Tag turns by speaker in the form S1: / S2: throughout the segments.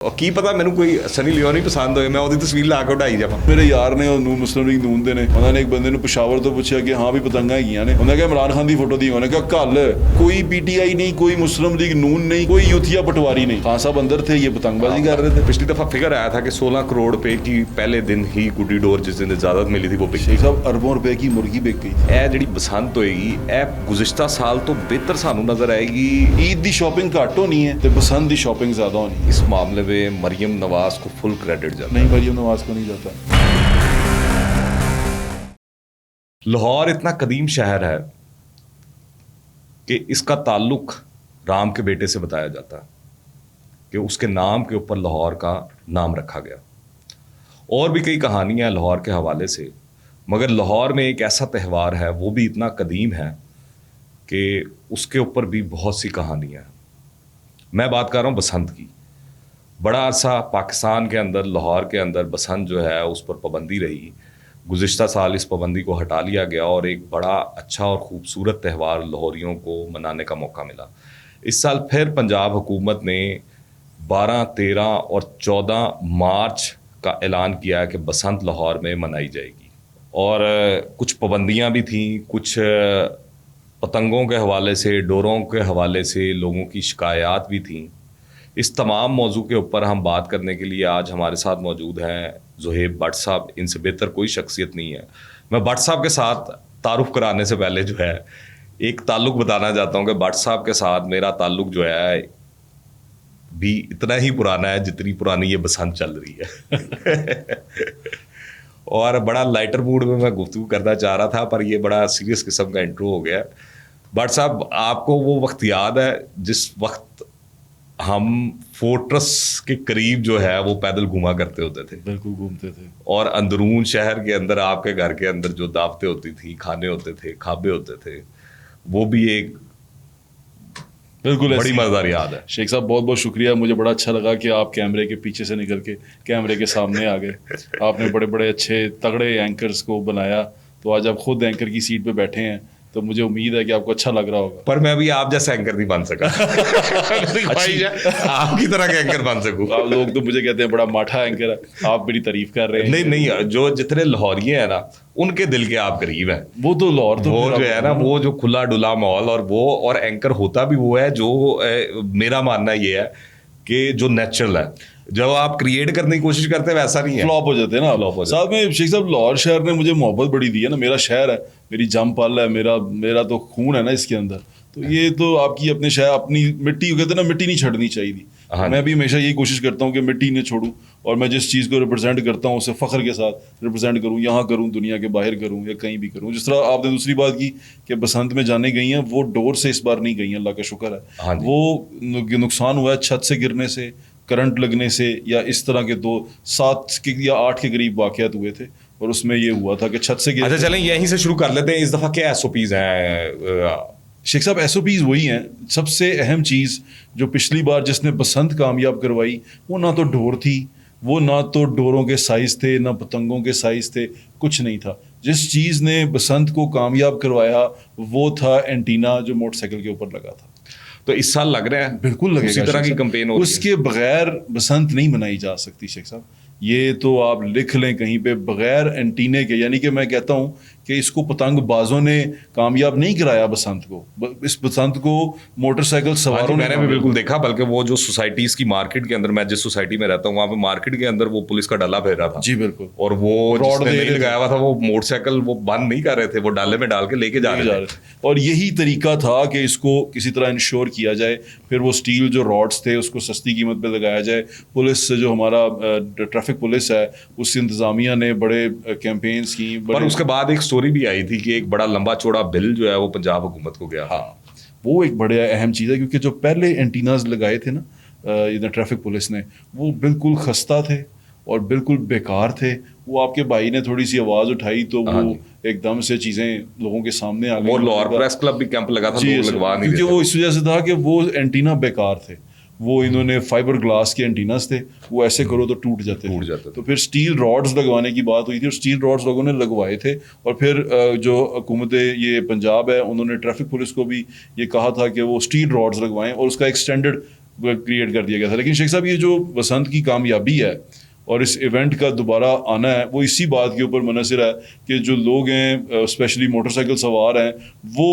S1: ਕੀ ਪਤਾ ਮੈਨੂੰ ਕੋਈ ਸਨੀ ਲਿਓਨ ਹੀ ਪਸੰਦ ਹੋਏ, ਮੈਂ ਉਹਦੀ ਤਸਵੀਰ ਲਾ ਕੇ ਉਡਾਈ ਜਾਵਾਂ।
S2: ਮੇਰੇ ਯਾਰ ਨੇ ਉਹ ਮੁਸਲਿਮ ਲੀਗ ਨੂਨ ਦੇ ਨੇ, ਉਹਨਾਂ ਨੇ ਇੱਕ ਬੰਦੇ ਨੂੰ ਪਿਸ਼ਾਵਰ ਤੋਂ ਪੁੱਛਿਆ ਕਿ ਹਾਂ ਵੀ ਪਤੰਗਾਂ ਹੈਗੀਆਂ ਨੇ, ਉਹਨੇ ਕਿਹਾ ਇਮਰਾਨ ਖਾਨ ਦੀ ਫੋਟੋ ਦੀ, ਉਹਨੇ ਕਿਹਾ ਕੱਲ ਕੋਈ पीटीआई नहीं, कोई मुस्लिम लीग नून नहीं, कोई यूथिया पटवारी नहीं, खान साहब अंदर थे, ये पतंगबाजी कर रहे थे।
S1: पिछली दफा फिगर आया था कि 16 करोड़ रुपए की पहले दिन ही गुड्डी डोर जिस दिन इजाजत मिली थी वो बिक
S2: शेख साहब अरबों रुपए की मुर्गी बिक गई।
S1: ਇਹ ਜਿਹੜੀ ਬਸੰਤ ਹੋਏਗੀ ਇਹ ਗੁਜ਼ਿਸ਼ਤਾ ਸਾਲ ਤੋਂ ਬਿਹਤਰ ਸਾਨੂੰ ਨਜ਼ਰ ਆਏਗੀ।
S2: ईद की शॉपिंग घट होनी है तो बसंत की शॉपिंग ज्यादा होनी है।
S1: इस मामले में मरियम नवाज को फुल क्रेडिट जाता है।
S2: नहीं, मरियम नवाज को नहीं जाता।
S1: लाहौर इतना कदीम शहर है कि इसका ताल्लुक राम के बेटे से बताया जाता है कि उसके नाम के ऊपर लाहौर का नाम रखा गया। और भी कई कहानियां हैं लाहौर के हवाले से, मगर लाहौर में एक ऐसा त्यौहार है वो भी इतना कदीम है कि उसके ऊपर भी बहुत सी कहानियां हैं। मैं बात कर रहा हूँ बसंत की। बड़ा अरसा पाकिस्तान के अंदर लाहौर के अंदर बसंत जो है उस पर पाबंदी रही। गुज़िश्ता साल इस पाबंदी को हटा लिया गया और एक बड़ा अच्छा और ख़ूबसूरत त्यौहार लाहौरियों को मनाने का मौका मिला। इस साल फिर पंजाब हुकूमत ने 12, 13 और 14 मार्च का ऐलान किया है कि बसंत लाहौर में मनाई जाएगी। और कुछ पाबंदियाँ भी थीं, कुछ पतंगों के हवाले से, डोरों के हवाले से लोगों की शिकायत भी थीं। इस तमाम मौजू के ऊपर हम बात करने के लिए आज हमारे साथ मौजूद हैं ज़ुहैब भट्ट साहब। इनसे बेहतर कोई शख्सियत नहीं है। मैं भट्ट साहब के साथ तारुफ कराने से पहले जो है एक ताल्लुक़ बताना चाहता हूँ कि भट्ट साहब के साथ मेरा ताल्लुक़ जो है भी इतना ही पुराना है जितनी पुरानी ये बसंत चल रही है। और बड़ा लाइटर मूड में मैं गुफ्तगू करना चाह रहा था, पर ये बड़ा सीरियस किस्म का इंट्रो हो गया। भट्ट साहब, आपको वो वक्त याद है जिस वक्त हम फोर्ट्रेस के करीब जो है वो पैदल घूमा करते होते थे?
S2: बिल्कुल घूमते थे।
S1: और अंदरून शहर के अंदर, आपके घर के अंदर जो दावतें होती थी, खाने होते थे, खाबे होते थे, वो भी एक
S2: बिल्कुल
S1: बड़ी मजेदार याद है।
S2: शेख साहब बहुत बहुत शुक्रिया, मुझे बड़ा अच्छा लगा कि आप कैमरे के पीछे से निकल के कैमरे के सामने आ गए। आपने बड़े बड़े अच्छे तगड़े एंकर्स को बनाया, तो आज आप खुद एंकर की सीट पे बैठे हैं, तो मुझे उम्मीद है कि आपको अच्छा लग रहा होगा।
S1: पर मैं भी आप जैसा एंकर नहीं बन सका। आपकी तरह का एंकर बन सकूं।
S2: आप लोग तो मुझे कहते हैं बड़ा माठा एंकर है, आप मेरी तारीफ कर रहे हैं।
S1: नहीं नहीं, जो जितने लाहौरिये हैं ना उनके दिल के आप करीब हैं।
S2: वो तो लाहौर तो
S1: वो जो है ना, वो जो खुला डुला माहौल, और वो और एंकर होता भी वो है जो मेरा मानना ये है कि जो नेचुरल है, जब आप क्रिएट करने की कोशिश करते हैं वैसा नहीं है,
S2: फ्लॉप हो जाते हैं ना।
S1: फ्लॉप हो जाते हैं।
S2: साथ में शेख साहब लाहौर शहर ने मुझे मोहब्बत बड़ी दी है ना, मेरा शहर है, मेरी जम पल है, मेरा तो खून है ना इसके अंदर। तो ये तो आपकी अपने शहर, अपनी मिट्टी, कहते हैं ना मिट्टी नहीं छड़नी चाहिए थी। मैं भी हमेशा यही कोशिश करता हूँ कि मिट्टी नहीं छोड़ूं, और मैं जिस चीज़ को रिप्रेजेंट करता हूँ उसे फ़ख्र के साथ रिप्रेजेंट करूँ, यहाँ करूँ, दुनिया के बाहर करूँ, या कहीं भी करूँ। जिस तरह आपने दूसरी बात की कि बसंत में जाने गई हैं, वो डोर से इस बार नहीं गई हैं, अल्लाह का शुक्र है। वो नुकसान हुआ है छत से गिरने से, करंट लगने से, या इस तरह के 7 या 8 के करीब वाक़यात हुए थे, और उसमें ये हुआ था कि छत से गिर।
S1: अच्छा चलें यहीं से शुरू कर लेते हैं। इस दफ़ा क्या SOPs हैं
S2: शेख साहब? SOPs वही हैं। सबसे अहम चीज़ जो पिछली बार जिसने बसंत कामयाब करवाई, वो ना तो डोर थी, वो ना तो डोरों के साइज़ थे, ना पतंगों के साइज़ थे, कुछ नहीं था। जिस चीज़ ने बसंत को कामयाब करवाया वो था एंटीना जो मोटरसाइकिल के ऊपर लगा था।
S1: तो इस साल लग रहे हैं
S2: बिल्कुल लगेगा।
S1: उसी तरह की कैंपेन होगी।
S2: उसके बगैर बसंत नहीं मनाई जा सकती शेख साहब, ये तो आप लिख लें कहीं पे, बगैर एंटीने के। यानी कि मैं कहता हूँ कि इसको पतंगबाजों ने कामयाब नहीं कराया बसंत को, इस बसंत को मोटरसाइकिल सवारों ने।
S1: मैंने भी बिल्कुल देखा, बल्कि वो जो सोसाइटीज़ की मार्केट के अंदर, मैं जिस सोसाइटी में रहता हूँ वहाँ पे मार्केट के अंदर वो पुलिस का डाला फेर रहा था।
S2: जी बिल्कुल।
S1: और वो
S2: रॉड
S1: जिसने नहीं लगाया हुआ था वो मोटरसाइकिल वो बंद नहीं कर रहे थे, वो डाले में डाल के लेके जा रहे थे।
S2: और यही तरीका था कि इसको किसी तरह इंश्योर किया जाए, फिर वो स्टील जो रॉड्स थे उसको सस्ती कीमत पे लगाया जाए। पुलिस से जो हमारा ट्रैफिक पुलिस है, उस इंतज़ामिया ने बड़े कैंपेन्स की।
S1: पर उसके बाद एक स्टोरी भी आई थी कि एक बड़ा लंबा चौड़ा बिल जो है वो पंजाब हुकूमत को गया।
S2: हाँ, वो एक बड़े अहम चीज़ है, क्योंकि जो पहले एंटीनाज लगाए थे ना इधर ट्रैफिक पुलिस ने, वो बिल्कुल खस्ता थे और बिल्कुल बेकार थे। वो आपके भाई ने थोड़ी सी आवाज़ उठाई तो वो एकदम से चीज़ें लोगों के सामने आ गई।
S1: वो लाहौर प्रेस क्लब भी कैंप लगा था, लगवा नहीं,
S2: क्योंकि वो इस वजह से था कि वो एंटीना बेकार थे। वो इन्होंने फाइबर ग्लास के एंटीनास थे, वो ऐसे करो तो टूट जाते थे। तो फिर स्टील रॉड्स लगवाने की बात हुई थी, और स्टील रॉड्स लोगों ने लगवाए थे। और फिर जो हुकूमत ये पंजाब है, उन्होंने ट्रैफिक पुलिस को भी ये कहा था कि वो स्टील रॉड्स लगवाएं, और उसका एक्सटेंडेड क्रिएट कर दिया गया था। लेकिन शेख साहब ये जो बसंत की कामयाबी है और इस इवेंट का दोबारा आना है वो इसी बात के ऊपर मुनहसर है कि जो लोग हैं स्पेशली मोटरसाइकिल सवार हैं वो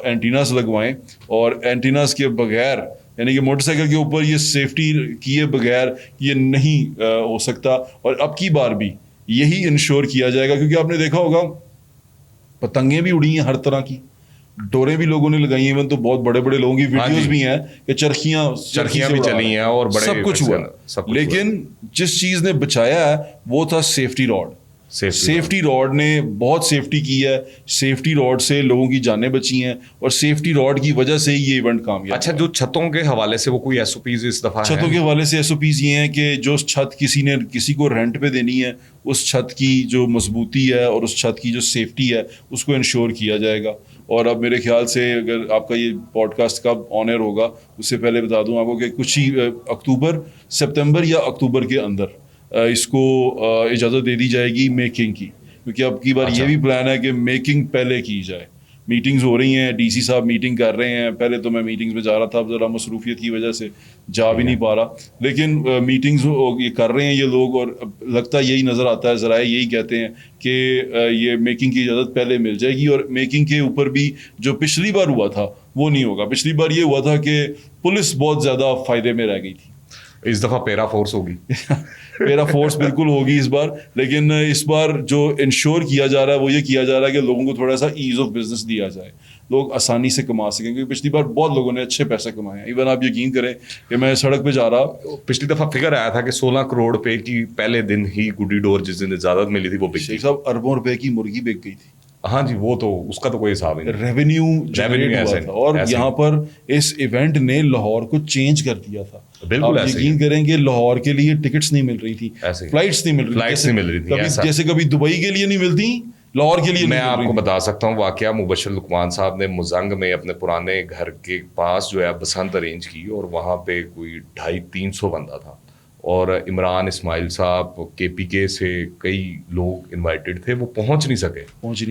S2: एंटीनास लगवाएं, और एंटीनास के बगैर यानी कि मोटरसाइकिल के ऊपर ये सेफ्टी किए बगैर ये नहीं हो सकता। और अब की बार भी यही इंश्योर किया जाएगा, क्योंकि आपने देखा होगा पतंगें भी उड़ी हैं हर तरह की, डोरें भी लोगों ने लगाई हैं, तो बहुत बड़े बड़े लोगों की वीडियोस भी हैं कि चरखियां
S1: भी चली हैं और बड़े
S2: सब कुछ हुआ। लेकिन जिस चीज ने बचाया है वो था सेफ्टी रॉड। सेफ्टी रॉड ने बहुत सेफ्टी की है, सेफ्टी रॉड से लोगों की जानें बची हैं और सेफ्टी रॉड की वजह से ही ये इवेंट कामयाब।
S1: अच्छा, जो छतों के हवाले से वो कोई एसओपीज इस दफा
S2: छतों के हवाले से एसओपीज ये हैं कि जो छत किसी को रेंट पे देनी है, उस छत की जो मजबूती है और उस छत की जो सेफ्टी है उसको इंश्योर किया जाएगा। और अब मेरे ख्याल से अगर आपका ये पॉडकास्ट कब ऑन एयर होगा उससे पहले बता दूं आपको कि कुछ ही सितंबर या अक्टूबर के अंदर इसको इजाज़त दे दी जाएगी मेकिंग की, क्योंकि अब की बार ये भी प्लान है कि मेकिंग पहले की जाए। मीटिंग्स हो रही हैं, डीसी साहब मीटिंग कर रहे हैं। पहले तो मैं मीटिंग्स में जा रहा था, अब ज़रा मसरूफियत की वजह से जा भी नहीं पा रहा, लेकिन मीटिंग्स ये कर रहे हैं ये लोग, और लगता यही नज़र आता है, ज़राए यही कहते हैं कि ये मेकिंग की इजाज़त पहले मिल जाएगी। और मेकिंग के ऊपर भी जो पिछली बार हुआ था वो नहीं होगा। पिछली बार ये हुआ था कि पुलिस बहुत ज़्यादा फ़ायदे में रह गई थी,
S1: इस दफ़ा पैरा फोर्स होगी।
S2: पैरा फोर्स बिल्कुल होगी इस बार, लेकिन इस बार जो इंश्योर किया जा रहा है वो ये किया जा रहा है कि लोगों को थोड़ा सा ईज ऑफ बिजनेस दिया जाए, लोग आसानी से कमा सकें, क्योंकि पिछली बार बहुत लोगों ने अच्छे पैसे कमाए हैं। इवन आप यकीन करें कि मैं सड़क पे जा रहा,
S1: पिछली दफ़ा फिगर आया था कि 16 करोड़ रुपए की पहले दिन ही गुड्डी डोर जिस दिन इजाज़त मिली थी वो बिक गई।
S2: शेख साहब अरबों रुपए की मुर्गी बिक गई थी।
S1: हाँ जी, वो तो उसका तो कोई हिसाब ही नहीं।
S2: रेवेन्यू जनरेट हुआ था, और यहाँ पर इस इवेंट ने लाहौर को चेंज कर दिया था।
S1: बिल्कुल
S2: आप यकीन करेंगे लाहौर के लिए टिकट्स नहीं मिल रही थी, फ्लाइट्स नहीं मिल रही थी, जैसे कभी दुबई के लिए नहीं मिलती, लाहौर के लिए
S1: मैं आपको बता सकता हूँ वाकया। मुबशर लुकमान साहब ने मुजंग में अपने पुराने घर के पास जो है बसंत अरेंज की, और वहाँ पे कोई 250-300 बंदा था, और इमरान इस्माइल साहब KPK से कई लोग इनवाइटेड थे, वो पहुंच नहीं सके,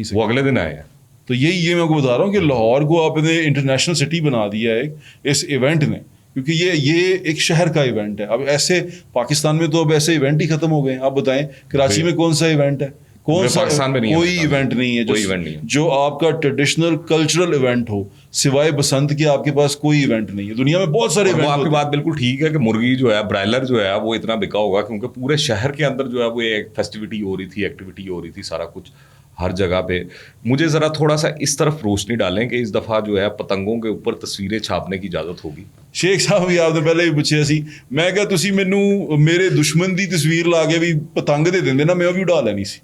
S1: वो अगले दिन आए हैं।
S2: तो ये मैं आपको बता रहा हूँ कि लाहौर को आपने इंटरनेशनल सिटी बना दिया है इस इवेंट ने, क्योंकि ये एक शहर का इवेंट है। अब ऐसे पाकिस्तान में तो अब ऐसे इवेंट ही खत्म हो गए। आप बताएं कराची में कौन सा इवेंट है, कौन सा
S1: पाकिस्तान में नहीं,
S2: कोई इवेंट नहीं है जो आपका ट्रेडिशनल कल्चरल इवेंट हो, सिवाय बसंत के आपके पास कोई इवेंट नहीं है। दुनिया में बहुत सारे इवेंट।
S1: आपकी बात बिल्कुल ठीक है कि मुर्गी जो है, ब्रायलर जो है वो इतना बिका होगा क्योंकि पूरे शहर के अंदर जो है वो एक फेस्टिविटी हो रही थी, एक्टिविटी हो रही थी, सारा कुछ हर जगह पे। मुझे ज़रा थोड़ा सा इस तरफ रोशनी डालें कि इस दफ़ा जो है पतंगों के ऊपर तस्वीरें छापने की इजाज़त होगी।
S2: शेख साहब भी आपने पहले ही पूछा सी, मैं क्या तुसी मैनू मेरे दुश्मन की तस्वीर ला के भी पतंग दे देंगे ना, मैं भी उड़ा लेनी सी।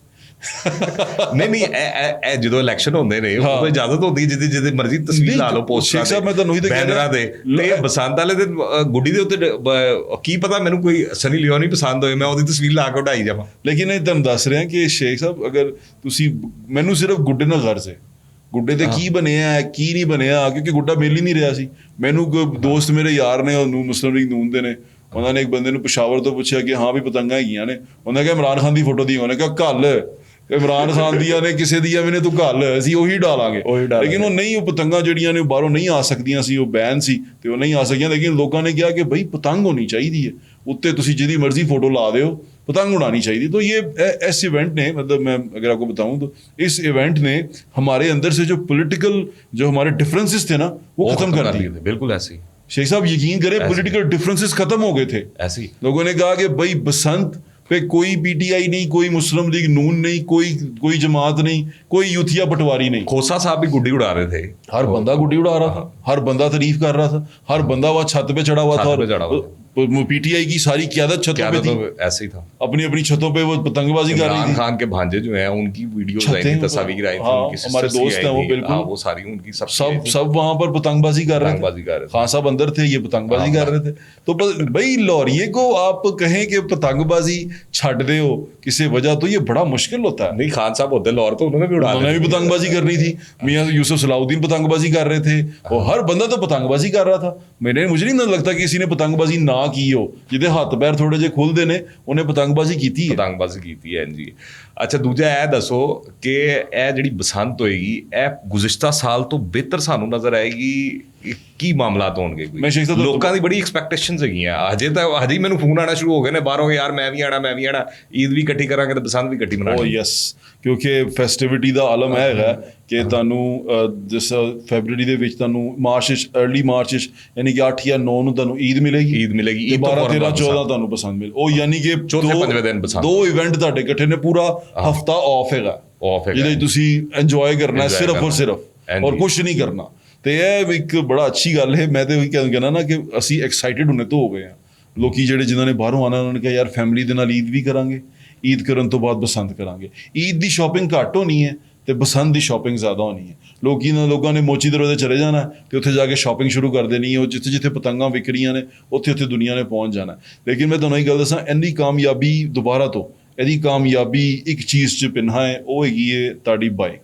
S1: नहीं ਜਦੋਂ ਇਲੈਕਸ਼ਨ ਹੁੰਦੇ ਨੇ ਉਦੋਂ ਇਜਾਜ਼ਤ ਹੁੰਦੀ ਜਿੱਦੀ ਮਰਜ਼ੀ ਤਸਵੀਰ ਲਾ ਲਓ ਪੋਸਟਰਾਂ ਤੇ, ਬੈਨਰਾਂ ਦੇ, ਤੇ ਬਸੰਤ ਵਾਲੇ ਦਿਨ ਗੁੱਡੀ ਦੇ ਉੱਤੇ ਕੀ ਪਤਾ ਮੈਨੂੰ ਕੋਈ ਸਨੀ ਲਿਓਨ ਹੀ ਪਸੰਦ ਹੋਏ, ਮੈਂ ਉਹਦੀ ਤਸਵੀਰ ਲਾ ਕੇ ਉਡਾਈ ਜਾਵਾਂ।
S2: ਲੇਕਿਨ ਇਹ ਤੁਹਾਨੂੰ ਦੱਸ ਰਿਹਾ ਕਿ ਸ਼ੇਖ ਸਾਹਿਬ ਅਗਰ ਤੁਸੀਂ ਮੈਨੂੰ ਸਿਰਫ ਗੁੱਡੇ ਨਾਲ ਗਰਜ਼ ਹੈ, ਗੁੱਡੇ ਤੇ ਕੀ ਬਣਿਆ ਹੈ ਕੀ ਨਹੀਂ ਬਣਿਆ, ਕਿਉਂਕਿ ਗੁੱਡਾ ਮਿਲ ਹੀ ਨਹੀਂ ਰਿਹਾ ਸੀ ਮੈਨੂੰ। ਕੋਈ ਦੋਸਤ ਮੇਰੇ ਯਾਰ ਨੇ ਮੁਸਲਿਮ ਲੀਗ ਨੂਨ ਦੇ ਨੇ, ਉਹਨਾਂ ਨੇ ਇੱਕ ਬੰਦੇ ਨੂੰ ਪਿਸ਼ਾਵਰ ਤੋਂ ਪੁੱਛਿਆ ਕਿ ਹਾਂ ਵੀ ਪਤੰਗਾਂ ਹੈਗੀਆਂ ਨੇ, ਉਹਨੇ ਕਿਹਾ ਇਮਰਾਨ ਖਾਨ ਦੀ ਫੋਟੋ ਦੀ, ਉਹਨੇ ਕਿਹਾ ਘੱਲ ਇਮਰਾਨ ਖਾਨ ਦੀਆਂ ਨੇ ਕਿਸੇ ਦੀਆਂ ਵੀ ਨੇ, ਤੂੰ ਘੱਲ ਅਸੀਂ ਉਹੀ ਡਾਲਾਂਗੇ। ਲੇਕਿਨ ਉਹ ਨਹੀਂ, ਉਹ ਪਤੰਗਾਂ ਜਿਹੜੀਆਂ ਨੇ ਬਾਹਰੋਂ ਨਹੀਂ ਆ ਸਕਦੀਆਂ ਸੀ, ਉਹ ਬੈਨ ਸੀ ਤੇ ਉਹ ਨਹੀਂ ਆ ਸਕੀਆਂ। ਲੇਕਿਨ ਲੋਕਾਂ ਨੇ ਕਿਹਾ ਕਿ ਬਈ ਪਤੰਗ ਹੋਣੀ ਚਾਹੀਦੀ ਹੈ ਉੱਤੇ, ਤੁਸੀਂ ਜਿਹਦੀ ਮਰਜ਼ੀ ਫੋਟੋ ਲਾ ਦਿਓ, पतंग उड़ानी चाहिए। तो ये इस इवेंट ने, मतलब मैं अगर आपको बताऊं तो इस इवेंट ने हमारे अंदर से जो पॉलिटिकल जो हमारे डिफरेंसेस थे ना वो खत्म कर दिए थे।
S1: बिल्कुल ऐसे ही
S2: शेख साहब यकीन करें, पॉलिटिकल डिफरेंसेस खत्म हो गए थे।
S1: ऐसे ही
S2: लोगों ने कहा कि भाई बसंत पे कोई PTI नहीं, कोई मुस्लिम लीग नून नहीं, कोई जमात नहीं, कोई यूथिया पटवारी नहीं।
S1: खोसा साहब भी गुड्डी उड़ा रहे थे,
S2: हर बंदा गुड्डी उड़ा रहा था, हर बंदा तारीफ कर रहा था, हर बंदा वहाँ छत पे चढ़ा हुआ था। PTI की सारी क्यादत छतों पे थी,
S1: ऐसे ही था,
S2: अपनी अपनी छतों पे वो पतंगबाजी कर रही थी।
S1: इमरान खान के भांजे जो हैं उनकी वीडियोस आई थी, तस्वीर आई थी, उनकी
S2: हमारे दोस्त हैं वो, बिल्कुल
S1: वो सारी उनकी
S2: सब वहां पर पतंगबाजी कर रहे थे। खान साहब अंदर थे, ये पतंगबाजी कर रहे थे। तो भाई लॉरिये को आप कहें कि पतंगबाजी छड़ दे हो किसी वजह, तो ये बड़ा मुश्किल होता है।
S1: नहीं, खान साहब होते लाहौर तो उन्होंने भी उड़ा,
S2: उन्होंने भी पतंगबाजी करनी थी। मियां यूसुफ सलाउद्दीन पतंगबाजी कर रहे थे, और हर बंदा तो पतंगबाजी कर रहा था। मुझे नहीं लगता कि किसी ने पतंगबाजी ना की हो, ਜਿਹਦੇ ਹੱਥ ਪੈਰ ਥੋੜੇ ਜਿਹੇ ਖੁੱਲਦੇ ਨੇ ਉਹਨੇ ਪਤੰਗਬਾਜ਼ੀ ਕੀਤੀ ਹੈ ਜੀ। ਅੱਛਾ, ਦੂਜਾ ਇਹ ਦੱਸੋ ਕਿ ਇਹ ਜਿਹੜੀ ਬਸੰਤ ਹੋਏਗੀ ਇਹ ਗੁਜ਼ਸ਼ਤਾ ਸਾਲ ਤੋਂ ਬਿਹਤਰ ਸਾਨੂੰ ਨਜ਼ਰ ਆਏਗੀ
S1: ਕੀ ਮਾਮਲਾਤ ਹੋਣਗੇ ਕੋਈ?
S2: ਮੈਂ ਸ਼ੇਖ ਸਾਹਿਬ
S1: ਲੋਕਾਂ ਦੀ ਬੜੀ ਐਕਸਪੈਕਟੇਸ਼ਨਸ ਹੈਗੀਆਂ ਹਜੇ ਹੀ ਮੈਨੂੰ ਫੋਨ ਆਣਾ ਸ਼ੁਰੂ ਹੋ ਗਏ ਨੇ ਬਾਹਰੋਂ, ਯਾਰ ਮੈਂ ਵੀ ਆਣਾ ਈਦ ਵੀ ਇਕੱਠੀ ਕਰਾਂਗੇ ਤੇ ਬਸੰਤ ਵੀ ਇਕੱਠੀ
S2: ਓ
S1: ਮਨਾਵਾਂਗੇ।
S2: ਯੈਸ, ਕਿਉਂਕਿ ਫੈਸਟੀਵਿਟੀ ਦਾ ਆਲਮ ਹੈਗਾ ਕਿ ਤੁਹਾਨੂੰ ਜਿਸ ਫੈਬਰਰੀ ਦੇ ਵਿੱਚ ਤੁਹਾਨੂੰ ਮਾਰਚ ਵਿੱਚ ਅਰਲੀ ਮਾਰਚ ਵਿੱਚ ਯਾਨੀ ਕਿ 8 ਜਾਂ 9 ਨੂੰ ਤੁਹਾਨੂੰ ਈਦ ਮਿਲੇਗੀ,
S1: ਈਦ ਮਿਲੇਗੀ,
S2: ਤੇ
S1: ਈਦ ਤੋਂ
S2: 12
S1: ਫੌਰਨ
S2: 13
S1: ਬਾਅਦ
S2: 14
S1: ਬਸੰਤ।
S2: ਤੁਹਾਨੂੰ ਬਸੰਤ ਮਿਲ, ਉਹ ਯਾਨੀ ਕਿ
S1: ਚੌਥੇ ਪੰਜਵੇਂ ਦਿਨ ਬਸੰਤ।
S2: 2 ਇਵੈਂਟ ਤੁਹਾਡੇ ਇਕੱਠੇ ਨੇ, ਪੂਰਾ ਹਫਤਾ ਆਫ ਹੈਗਾ ਜਿਹਦੇ ਤੁਸੀਂ ਇੰਜੋਏ ਕਰਨਾ ਹੈ ਸਿਰਫ ਔਰ ਸਿਰਫ, ਔਰ ਕੁਝ ਨਹੀਂ ਕਰਨਾ। ਤੇ ਇਹ ਇੱਕ ਬੜਾ ਅੱਛੀ ਗੱਲ ਹੈ। ਮੈਂ ਤੇ ਉਹੀ ਕਹਿਣਾ ਨਾ ਕਿ ਅਸੀਂ ਐਕਸਾਈਟਿਡ ਹੁਣੇ ਤੋਂ ਹੋ ਗਏ ਹਾਂ। ਲੋਕੀ ਜਿਹੜੇ ਜਿਨ੍ਹਾਂ ਨੇ ਬਾਹਰੋਂ ਆਉਣਾ ਉਹਨਾਂ ਨੇ ਕਿਹਾ ਯਾਰ ਫੈਮਿਲੀ ਦੇ ਨਾਲ ਈਦ ਵੀ ਕਰਾਂਗੇ, ਈਦ ਕਰਨ ਤੋਂ ਬਾਅਦ ਬਸੰਤ ਕਰਾਂਗੇ। ਈਦ ਦੀ ਸ਼ਾਪਿੰਗ ਘੱਟ ਹੋਣੀ ਹੈ ਤੇ ਬਸੰਤ ਦੀ ਸ਼ਾਪਿੰਗ ਜ਼ਿਆਦਾ ਹੋਣੀ ਹੈ। ਲੋਕਾਂ ਨੇ ਮੋਚੀ ਦਰਵਾਜ਼ੇ ਚਲੇ ਜਾਣਾ ਤੇ ਉੱਥੇ ਜਾ ਕੇ ਸ਼ਾਪਿੰਗ ਸ਼ੁਰੂ ਕਰ ਦੇਣੀ ਹੈ। ਉਹ ਜਿੱਥੇ ਪਤੰਗਾਂ ਵਿਕ ਰਹੀਆਂ ਨੇ ਉੱਥੇ ਦੁਨੀਆ ਨੇ ਪਹੁੰਚ ਜਾਣਾ। ਲੇਕਿਨ ਮੈਂ ਤੁਹਾਨੂੰ ਇਹ ਗੱਲ ਦੱਸਾਂ, ਇੰਨੀ ਕਾਮਯਾਬੀ ਦੁਬਾਰਾ ਤੋਂ, ਇਹਦੀ ਕਾਮਯਾਬੀ ਇੱਕ ਚੀਜ਼ 'ਚ ਪਿੰਨਾ ਹੈ, ਉਹ ਹੈਗੀ ਹੈ ਤੁਹਾਡੀ ਬਾਈਕ।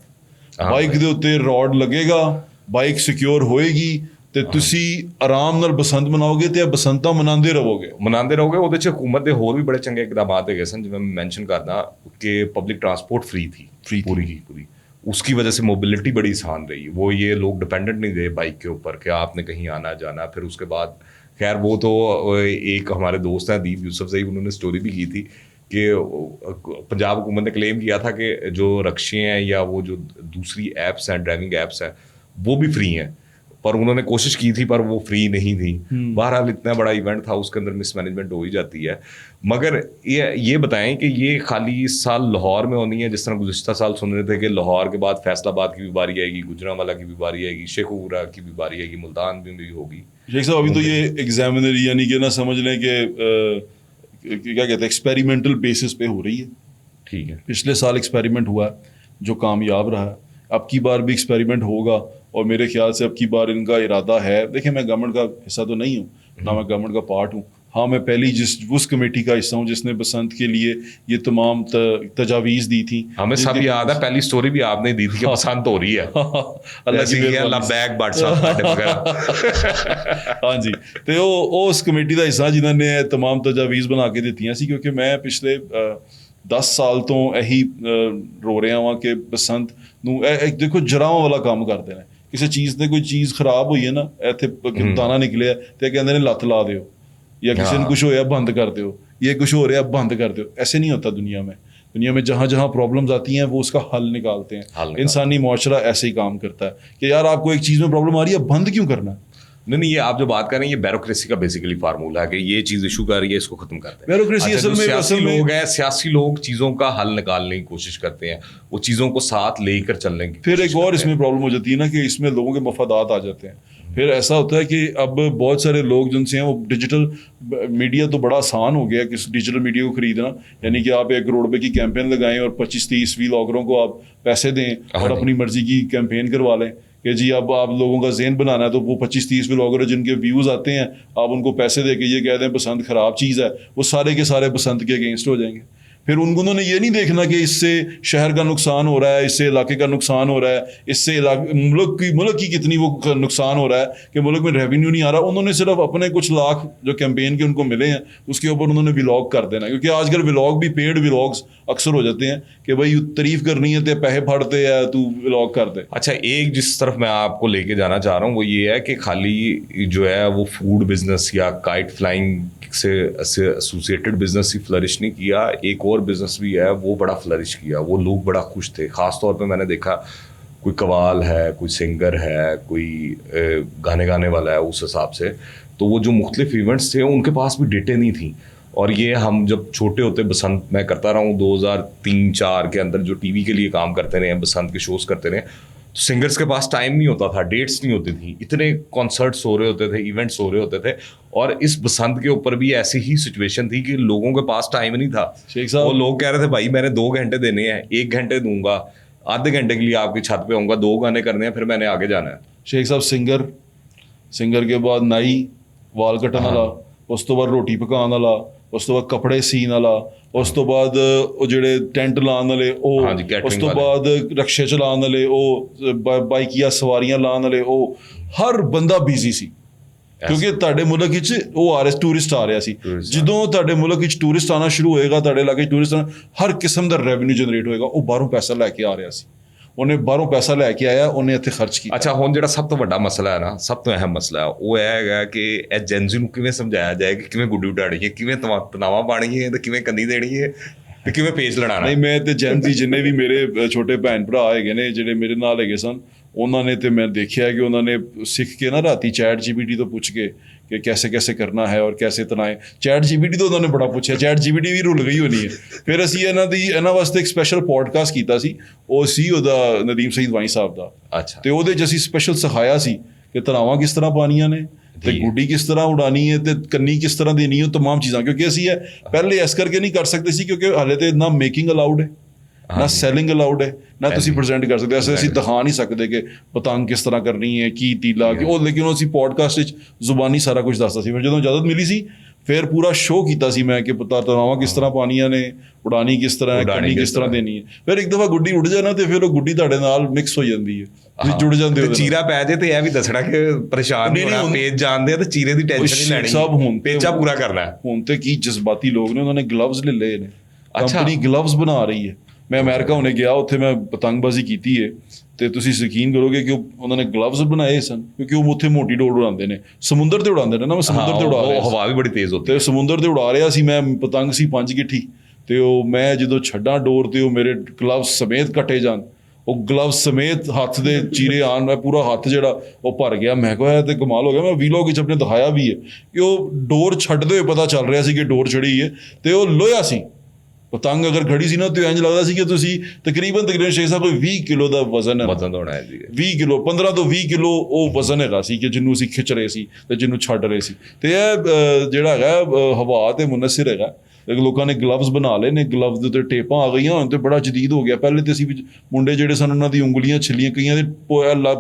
S2: ਬਾਈਕ ਦੇ ਉੱਤੇ ਰੋਡ ਲੱਗੇਗਾ, ਬਾਈਕ ਸਿਕਿਉਰ ਹੋਏਗੀ ਤੇ ਤੁਸੀਂ ਆਰਾਮ ਨਾਲ ਬਸੰਤ ਮਨਾਓਗੇ ਤੇ ਬਸੰਤਾਂ ਮਨਾਉਂਦੇ ਰਹੋਗੇ।
S1: ਉਹਦੇ 'ਚ ਹਕੂਮਤ ਦੇ ਹੋਰ ਵੀ ਬੜੇ ਚੰਗੇ ਇਕਦਾਮਾਤ ਹੈਗੇ ਸਨ, ਜਿਵੇਂ ਮੈਂ ਮੈਂਸ਼ਨ ਕਰਦਾ ਕਿ ਪਬਲਿਕ ट्रांसपोर्ट फ्री थी पूरी की पूरी। उसकी वजह से मोबिलिटी बड़ी आसान रही। वो ये लोग डिपेंडेंट नहीं रहे बाइक के ऊपर कि आपने कहीं आना जाना। फिर उसके बाद खैर वो तो एक हमारे दोस्त हैं दीप यूसुफ साहिब, उन्होंने स्टोरी भी की थी कि पंजाब हुकूमत ने क्लेम किया था कि जो रक्शे हैं या वो जो दूसरी ऐप्स हैं, ड्राइविंग ऐप्स हैं, वो भी फ्री हैं, पर उन्होंने कोशिश की थी पर वो फ्री नहीं थी। बहरहाल इतना बड़ा इवेंट था, उसके अंदर मिसमैनेजमेंट हो ही जाती है। मगर ये बताएं कि ये खाली इस साल लाहौर में होनी है, जिस तरह गुज़िश्ता साल सुन रहे थे कि लाहौर के बाद फैसलाबाद की भी बारी आएगी, गुजरांवाला की भी बारी आएगी, शेखपुरा की भी बारी आएगी, मुल्तान में भी होगी।
S2: शेख साहब अभी तो ये एग्जामिनर यानी कि ना समझ लें कि क्या कहते हैं एक्सपेरिमेंटल बेसिस पे हो रही है।
S1: ठीक है, पिछले
S2: साल एक्सपेरिमेंट हुआ जो कामयाब रहा, अब की बार भी एक्सपेरिमेंट होगा और मेरे ख्याल से अब की बार इनका इरादा है। देखिए मैं गवर्नमेंट का हिस्सा तो नहीं हूँ, ना मैं गवर्नमेंट का पार्ट हूँ। हाँ, मैं पहली उस कमेटी का हिस्सा हूँ जिसने बसंत के लिए ये तमाम तजावीज़ दी थी।
S1: हमें सब याद है, पहली स्टोरी भी आपने दी थी कि बसंत हो रही है। अल्लाह बैग बाट
S2: हाँ जी, तो उस कमेटी का हिस्सा जिन्होंने तमाम तजावीज़ बना के दित्तियां सी, क्योंकि मैं पिछले 10 साल तो यही रो रहा हाँ कि बसंत नूं देखो जरावां वाला काम करते हैं। किसी चीज़ ने कोई चीज़ खराब हुई है ना, इत्थे दाना निकलिया तो कहते हैं लत्त ला दो, या किसी ने कुछ होया बंद कर दो, ये कुछ हो रहा बंद कर दो। ऐसे नहीं होता दुनिया में जहाँ जहाँ प्रॉब्लम्स आती हैं वो उसका हल निकालते हैं। इंसानी मुआशरा ऐसे ही काम करता है कि यार आपको एक चीज़ में प्रॉब्लम आ रही है, बंद क्यों करना है?
S1: नहीं, ये आप जो बात कर रहे हैं ये ब्यूरोक्रेसी का बेसिकली फार्मूला है कि ये चीज़ इशू कर रही है, इसको खत्म करते हैं।
S2: ब्यूरोक्रेसी असल में
S1: लोग हैं, सियासी लोग चीज़ों का हल निकालने की कोशिश करते हैं, वो चीज़ों को साथ लेकर चलने की।
S2: फिर एक और इसमें प्रॉब्लम हो जाती है ना कि इसमें लोगों के मफादात आ जाते हैं। फिर ऐसा होता है कि अब बहुत सारे लोग जिनसे हैं वो डिजिटल मीडिया तो बड़ा आसान हो गया कि डिजिटल मीडिया को खरीदना, यानी कि आप 1 करोड़ रुपए की कैंपेन लगाएं और 25-30 व्लॉगरों को आप पैसे दें और अपनी मर्जी की कैंपेन करवा लें कि जी अब आप लोगों का ज़हन बनाना है, तो वो 25-30 व्लॉगर जिनके व्यूज़ आते हैं आप उनको पैसे दे के ये कह दें बसंत ख़राब चीज़ है, वो सारे के सारे बसंत के अगेंस्ट हो जाएंगे। फिर उन्होंने ये नहीं देखना कि इससे शहर का नुकसान हो रहा है, इससे इलाके का नुकसान हो रहा है, इससे मुल्क की कितनी वो नुकसान हो रहा है कि मुल्क में रेवेन्यू नहीं आ रहा। उन्होंने सिर्फ अपने कुछ लाख जो कैंपेन के उनको मिले हैं उसके ऊपर उन्होंने व्लॉग कर देना, क्योंकि आजकल व्लॉग भी पेड व्लॉग्स अक्सर हो जाते हैं कि भाई तारीफ करनी है तो पैसे फाड़ते हैं, तू व्लॉग कर दे।
S1: अच्छा, एक जिस तरफ मैं आपको लेके जाना चाह रहा हूँ वो ये है कि खाली जो है वो फूड बिजनेस या काइट फ्लाइंग से एसोसिएटेड बिजनेस ही फ्लरिश नहीं किया, एक और बिजनेस भी है वो बड़ा फ्लरिश किया। वो लोग बड़ा खुश थे, ख़ास तौर पे मैंने देखा कोई कवाल है, कोई सिंगर है, कोई गाने गाने वाला है, उस हिसाब से तो वो जो मुख्तलिफ इवेंट्स थे उनके पास भी डेटें नहीं थी। और ये हम जब छोटे होते बसंत मैं करता रहा हूँ 2003-04 के अंदर जो टीवी के लिए काम करते रहे, बसंत के शोज़ करते रहे, तो सिंगर्स के पास टाइम नहीं होता था, डेट्स नहीं होती थी, इतने कॉन्सर्ट्स हो रहे होते थे, इवेंट्स हो रहे होते थे। और इस बसंत के ऊपर भी ऐसी ही सिचुएशन थी कि लोगों के पास टाइम नहीं था। वो लोग कह रहे थे भाई मैंने 2 घंटे देने हैं, 1 घंटे दूंगा, आधे घंटे के लिए आपकी छत पे आऊँगा, 2 गाने करने हैं, फिर मैंने आगे जाना है।
S2: शेख साहब सिंगर के बाद नाई वाल कटन वाला, उस तो बाद रोटी पकाने वाला, उस तो बाद कपड़े सीन वाला, उस तो बाद ਉਹ ਜਿਹੜੇ ਟੈਂਟ ਲਾਉਣ ਵਾਲੇ ਉਹ, ਉਸ ਤੋਂ ਬਾਅਦ ਰਕਸ਼ੇ ਚਲਾਉਣ ਵਾਲੇ ਉਹ, ਬਾਈਕੀਆਂ ਸਵਾਰੀਆਂ ਲਾਉਣ ਵਾਲੇ ਉਹ, ਹਰ ਬੰਦਾ ਬਿਜ਼ੀ ਸੀ ਕਿਉਂਕਿ ਤੁਹਾਡੇ ਮੁਲਕ ਵਿੱਚ ਉਹ ਆ ਰਹੇ ਟੂਰਿਸਟ ਆ ਰਿਹਾ ਸੀ। ਜਦੋਂ ਤੁਹਾਡੇ ਮੁਲਕ ਵਿੱਚ ਟੂਰਿਸਟ ਆਉਣਾ ਸ਼ੁਰੂ ਹੋਏਗਾ, ਤੁਹਾਡੇ ਇਲਾਕੇ 'ਚ ਟੂਰਿਸਟ ਆਉਣਾ, ਹਰ ਕਿਸਮ ਦਾ ਰੈਵਨਿਊ ਜਨਰੇਟ ਹੋਏਗਾ, ਉਹ ਬਾਹਰੋਂ ਪੈਸਾ ਲੈ ਕੇ ਆ ਰਿਹਾ ਸੀ। ਉਹਨੇ ਬਾਹਰੋਂ ਪੈਸਾ ਲੈ ਕੇ ਆਇਆ, ਉਹਨੇ ਇੱਥੇ ਖਰਚ ਕੀਤਾ।
S1: ਅੱਛਾ, ਹੁਣ ਜਿਹੜਾ ਸਭ ਤੋਂ ਵੱਡਾ ਮਸਲਾ ਹੈ ਨਾ, ਸਭ ਤੋਂ ਅਹਿਮ ਮਸਲਾ ਹੈ, ਉਹ ਇਹ ਹੈਗਾ ਕਿ ਇਹ ਜੈਨਜ਼ੀ ਨੂੰ ਕਿਵੇਂ ਸਮਝਾਇਆ ਜਾਏ ਕਿ ਕਿਵੇਂ ਗੁੱਡੀ ਉਡਾਣੀ ਹੈ, ਕਿਵੇਂ ਤਨਾਵਾਂ ਪਾਣੀ ਹੈ, ਤੇ ਕਿਵੇਂ ਕੰਨੀ ਦੇਣੀ ਹੈ, ਤੇ ਕਿਵੇਂ ਪੇਜ ਲੜਾਉਣਾ।
S2: ਨਹੀਂ, ਮੈਂ ਤੇ ਜੈਨਜ਼ੀ ਜਿੰਨੇ ਵੀ ਮੇਰੇ ਛੋਟੇ ਭੈਣ ਭਰਾ ਹੈਗੇ ਨੇ ਜਿਹੜੇ ਮੇਰੇ ਨਾਲ ਹੈਗੇ ਸਨ, ਉਹਨਾਂ ਨੇ ਤੇ ਮੈਂ ਦੇਖਿਆ ਕਿ ਉਹਨਾਂ ਨੇ ਸਿੱਖ ਕੇ ਨਾ ਰਾਤੀ ਚੈਟ ਜੀਪੀਟੀ ਤੋਂ ਪੁੱਛ ਕੇ ਕਿ ਕੈਸੇ ਕੈਸੇ ਕਰਨਾ ਹੈ ਔਰ ਕੈਸੇ ਤਨਾਏ। ਚੈਟ ਜੀਪੀਟੀ ਤੋਂ ਉਹਨਾਂ ਨੇ ਬੜਾ ਪੁੱਛਿਆ, ਚੈਟ ਜੀਪੀਟੀ ਵੀ ਰੁੱਲ ਗਈ ਹੋਣੀ ਹੈ। ਫਿਰ ਅਸੀਂ ਇਹਨਾਂ ਵਾਸਤੇ ਇੱਕ ਸਪੈਸ਼ਲ ਪੋਡਕਾਸਟ ਕੀਤਾ ਸੀ, ਉਹ ਸੀ ਉਹਦਾ ਨਦੀਮ ਸਈਦ ਵਾਈ ਸਾਹਿਬ ਦਾ।
S1: ਅੱਛਾ,
S2: ਤੇ ਉਹਦੇ 'ਚ ਅਸੀਂ ਸਪੈਸ਼ਲ ਸਿਖਾਇਆ ਸੀ ਕਿ ਤਨਾਵਾਂ ਕਿਸ ਤਰ੍ਹਾਂ ਪਾਣੀਆਂ ਨੇ, ਤੇ ਗੁੱਡੀ ਕਿਸ ਤਰ੍ਹਾਂ ਉਡਾਣੀ ਹੈ, ਤੇ ਕੰਨੀ ਕਿਸ ਤਰ੍ਹਾਂ ਦੇਣੀ ਹੈ, ਤਮਾਮ ਚੀਜ਼ਾਂ। ਕਿਉਂਕਿ ਅਸੀਂ ਇਹ ਪਹਿਲੇ ਇਸ ਕਰਕੇ ਨਹੀਂ ਕਰ ਸਕਦੇ ਸੀ ਕਿਉਂਕਿ ਹਾਲੇ ਤੇ ਨਾ ਮੇਕਿੰਗ ਅਲਾਉਡ ਹੈ, ਨਾ ਸੈਲਿੰਗ ਅਲਾਉਡ ਹੈ, ਨਾ ਤੁਸੀਂ ਪ੍ਰੈਜ਼ੈਂਟ ਕਰ ਸਕਦੇ। ਅਸੀਂ ਦਿਖਾ ਨਹੀਂ ਸਕਦੇ ਕਿ ਪਤੰਗ ਕਿਸ ਤਰ੍ਹਾਂ ਕਰਨੀ ਹੈ, ਕੀ ਤੀਲਾ ਕਿ ਉਹ, ਲੇਕਿਨ ਅਸੀਂ ਪੋਡਕਾਸਟ ਵਿੱਚ ਜ਼ੁਬਾਨੀ ਸਾਰਾ ਕੁਝ ਦੱਸਦਾ ਸੀ। ਫਿਰ ਜਦੋਂ ਇਜਾਜ਼ਤ ਮਿਲੀ ਸੀ, ਫਿਰ ਪੂਰਾ ਸ਼ੋਅ ਕੀਤਾ ਸੀ ਮੈਂ ਕਿ ਤਨਾਵਾਂ ਕਿਸ ਤਰ੍ਹਾਂ ਪਾਣੀਆਂ ਨੇ, ਉਡਾਣੀ ਕਿਸ ਤਰ੍ਹਾਂ ਹੈ, ਕੰਨੀ ਕਿਸ ਤਰ੍ਹਾਂ ਦੇਣੀ ਹੈ। ਫਿਰ ਇੱਕ ਦਫਾ ਗੁੱਡੀ ਉੱਡ ਜਾਏ ਨਾ, ਤੇ ਫਿਰ ਉਹ ਗੁੱਡੀ ਤੁਹਾਡੇ ਨਾਲ ਮਿਕਸ ਹੋ ਜਾਂਦੀ ਹੈ, ਤੁਸੀਂ ਜੁੜ ਜਾਂਦੇ ਹੋ।
S1: ਚੀਰਾ ਪੈ ਜੇ ਤੇ ਇਹ ਵੀ ਦੱਸਣਾ ਕਿ ਪਰੇਸ਼ਾਨ ਨਹੀਂ ਹੋਣਾ, ਪੇਜ ਜਾਣਦੇ ਆ ਤੇ ਚੀਰੇ ਦੀ ਟੈਨਸ਼ਨ ਨਹੀਂ ਲੈਣੀ,
S2: ਸਭ ਹੁਣ
S1: ਪੇਚਾ ਪੂਰਾ ਕਰਨਾ ਹੈ।
S2: ਹੁਣ ਤੇ ਕੀ ਜਜ਼ਬਾਤੀ ਲੋਕ ਨੇ, ਉਹਨਾਂ ਨੇ ਗਲਵਜ਼ ਲੈ ਲਏ ਨੇ, ਕੰਪਨੀ ਗਲਵਜ਼ ਬਣਾ ਰਹੀ ਹੈ। ਮੈਂ ਅਮਰੀਕਾ ਹੁਣੇ ਗਿਆ, ਉੱਥੇ ਮੈਂ ਪਤੰਗਬਾਜ਼ੀ ਕੀਤੀ ਹੈ, ਤੇ ਤੁਸੀਂ ਯਕੀਨ ਕਰੋਗੇ ਕਿ ਉਹਨਾਂ ਨੇ ਗਲਵਜ਼ ਬਣਾਏ ਸਨ ਕਿਉਂਕਿ ਉਹ ਉੱਥੇ ਮੋਟੀ ਡੋਰ ਉਡਾਉਂਦੇ ਨੇ, ਸਮੁੰਦਰ ਤੇ ਉਡਾਉਂਦੇ ਨੇ ਨਾ। ਮੈਂ ਸਮੁੰਦਰ ਤੇ ਉਡਾ ਰਿਹਾ,
S1: ਹਵਾ ਵੀ ਬੜੀ ਤੇਜ਼ ਹੁੰਦੀ
S2: ਤੇ ਸਮੁੰਦਰ ਤੇ ਉਡਾ ਰਿਹਾ ਸੀ ਮੈਂ, ਪਤੰਗ ਸੀ 5 ਗਿੱਠੀ, ਤੇ ਉਹ ਮੈਂ ਜਦੋਂ ਛੱਡਾਂ ਡੋਰ ਤੇ ਉਹ ਮੇਰੇ ਗਲਵਜ਼ ਸਮੇਤ ਕੱਟੇ ਜਾਣ, ਉਹ ਗਲਵਜ਼ ਸਮੇਤ ਹੱਥ ਦੇ ਚੀਰੇ ਆਣ, ਮੈਂ ਪੂਰਾ ਹੱਥ ਜਿਹੜਾ ਉਹ ਭਰ ਗਿਆ। ਮੈਂ ਕਿਹਾ ਤੇ ਕਮਾਲ ਹੋ ਗਿਆ। ਮੈਂ ਵੀਲੌਗ ਵਿੱਚ ਆਪਣੇ ਦਿਖਾਇਆ ਵੀ ਹੈ ਕਿ ਉਹ ਡੋਰ ਛੱਡਦੇ ਹੋਏ ਪਤਾ ਚੱਲ ਰਿਹਾ ਸੀ ਕਿ ਡੋਰ ਛੜੀ ਹੈ, ਤੇ ਉਹ ਲੋਹਾ ਸੀ। ਪਤੰਗ ਅਗਰ ਖੜੀ ਸੀ ਨਾ ਤੇ ਇੰਝ ਲੱਗਦਾ ਸੀ ਕਿ ਤੁਸੀਂ ਤਕਰੀਬਨ ਸ਼ੇਖ ਸਾਹਿਬ ਕੋਈ 20 ਕਿਲੋ ਦਾ ਵਜ਼ਨ
S1: ਹੋਣਾ ਹੈ ਜੀ,
S2: 20 ਕਿਲੋ 15 ਤੋਂ 20 ਕਿਲੋ ਉਹ ਵਜ਼ਨ ਹੈਗਾ ਸੀ ਕਿ ਜਿਹਨੂੰ ਅਸੀਂ ਖਿੱਚ ਰਹੇ ਸੀ ਤੇ ਜਿਹਨੂੰ ਛੱਡ ਰਹੇ ਸੀ। ਤੇ ਇਹ ਜਿਹੜਾ ਹੈਗਾ ਹਵਾ ਤੇ ਮੁਨਸਿਰ ਹੈਗਾ। ਲੋਕਾਂ ਨੇ ਗਲਵਜ਼ ਬਣਾ ਲਏ ਨੇ, ਗਲਵਜ਼ ਦੇ ਉੱਤੇ ਟੇਪਾਂ ਆ ਗਈਆਂ, ਹੁਣ ਤੇ ਬੜਾ ਜਦੀਦ ਹੋ ਗਿਆ। ਪਹਿਲੇ ਤੇ ਅਸੀਂ ਮੁੰਡੇ ਜਿਹੜੇ ਸਨ ਉਹਨਾਂ ਦੀ ਉਂਗਲੀਆਂ ਛਿੱਲੀਆਂ, ਕਈਆਂ ਦੇ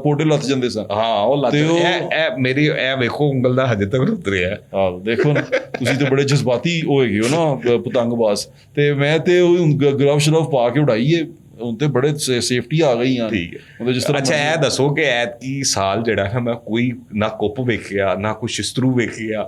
S2: ਪੋਟੇ ਲੱਥ ਜਾਂਦੇ ਸਨ।
S1: ਹਾਂ, ਉਹ ਲੱਤ ਮੇਰੀ ਇਹ ਵੇਖੋ ਉਂਗਲ ਦਾ ਹਜੇ ਤੱਕ ਰੁੱਤ ਰਿਹਾ।
S2: ਆਹੋ ਦੇਖੋ ਨਾ, ਤੁਸੀਂ ਤੇ ਬੜੇ ਜਜ਼ਬਾਤੀ ਹੋ ਹੈਗੇ ਹੋ ਨਾ ਪਤੰਗਬਾਜ਼। ਤੇ ਮੈਂ ਤੇ ਗਲਵ ਸ਼ਲਵ ਪਾ ਕੇ ਉਡਾਈ ਹੈ, ਹੁਣ ਤੇ ਬੜੇ ਸੇਫਟੀ ਆ ਗਈ ਆ।
S1: ਠੀਕ ਹੈ, ਅੱਛਾ ਇਹ ਦੱਸੋ ਕਿ ਐਤਕੀ ਸਾਲ ਜਿਹੜਾ ਹੈ ਮੈਂ ਕੋਈ ਨਾ ਕੁੱਪ ਵੇਖਿਆ, ਨਾ ਕੋਈ ਸ਼ਸਤਰੂ ਵੇਖਿਆ,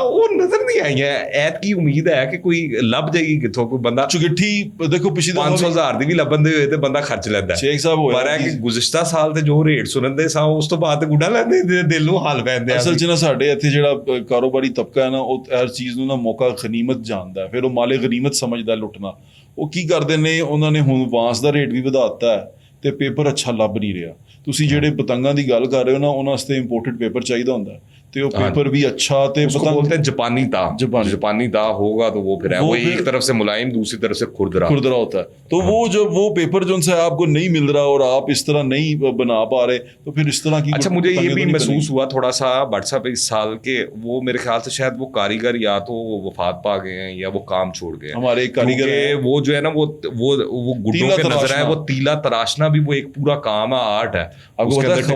S1: ਉਹ ਨਜ਼ਰ ਨਹੀਂ ਆਈਆਂ। ਐਤਕੀ ਉਮੀਦ ਹੈ ਕਿ ਕੋਈ ਲੱਭ ਜਾਏਗੀ ਕਿੱਥੋਂ, ਕੋਈ ਬੰਦਾ
S2: ਚੁਗਿੱਠੀ ਦੇਖੋ ਪਿਛਲੇ
S1: 500,000 ਦੀ ਵੀ ਲੱਭਣ ਦੇ ਹੋਏ ਤੇ ਬੰਦਾ ਖਰਚ ਲੈਂਦਾ
S2: ਸ਼ੇਖ ਸਾਹਿਬ।
S1: ਪਰ ਹੈ ਕਿ ਗੁਜ਼ਸ਼ਤਾ ਸਾਲ ਤੇ ਜੋ ਰੇਟ ਸੁਣਦੇ ਸਾਂ, ਉਸ ਤੋਂ ਬਾਅਦ ਗੁੱਡਾ ਲੈਂਦੇ, ਦਿਲ ਨੂੰ ਹਾਲ ਪੈਂਦੇ।
S2: ਅਸਲ 'ਚ ਨਾ ਸਾਡੇ ਇੱਥੇ ਜਿਹੜਾ ਕਾਰੋਬਾਰੀ ਤਬਕਾ ਹੈ ਨਾ, ਉਹ ਹਰ ਚੀਜ਼ ਨੂੰ ਨਾ ਮੌਕਾ ਗਨੀਮਤ ਜਾਣਦਾ, ਫਿਰ ਉਹ ਮਾਲੇ ਗਨੀਮਤ ਸਮਝਦਾ ਲੁੱਟਣਾ। ਉਹ ਕੀ ਕਰਦੇ ਨੇ, ਉਹਨਾਂ ਨੇ ਹੁਣ ਬਾਂਸ ਦਾ ਰੇਟ ਵੀ ਵਧਾ ਦਿੱਤਾ ਹੈ ਤੇ ਪੇਪਰ ਅੱਛਾ ਲੱਭ ਨਹੀਂ ਰਿਹਾ। ਤੁਸੀਂ ਜਿਹੜੇ ਪਤੰਗਾਂ ਦੀ ਗੱਲ ਕਰ ਰਹੇ ਹੋ ਨਾ, ਉਹਨਾਂ ਵਾਸਤੇ ਇੰਪੋਰਟਡ ਪੇਪਰ ਚਾਹੀਦਾ ਹੁੰਦਾ, ਤੇ ਉਹ पेपर भी अच्छा थे,
S1: बोलते हैं जापानी ता होगा तो वो फिर है वो एक तरफ से मुलायम, दूसरी तरफ से खुरदरा
S2: होता है। तो वो जब वो पेपर जो उनसे आपको नहीं मिल रहा और आप इस तरह नहीं बना पा रहे, तो फिर इस तरह की।
S1: अच्छा, मुझे ये भी महसूस हुआ थोड़ा सा व्हाट्सएप इस साल के, वो मेरे ख्याल से शायद वो कारीगर या तो वफात पा गए हैं या वो काम छोड़ गए।
S2: हमारे एक कारीगर
S1: वो जो है ना वो गुड्डों के नजर है, वो तीला तराशना भी वो एक पूरा काम है, आर्ट है।
S2: आपको पता है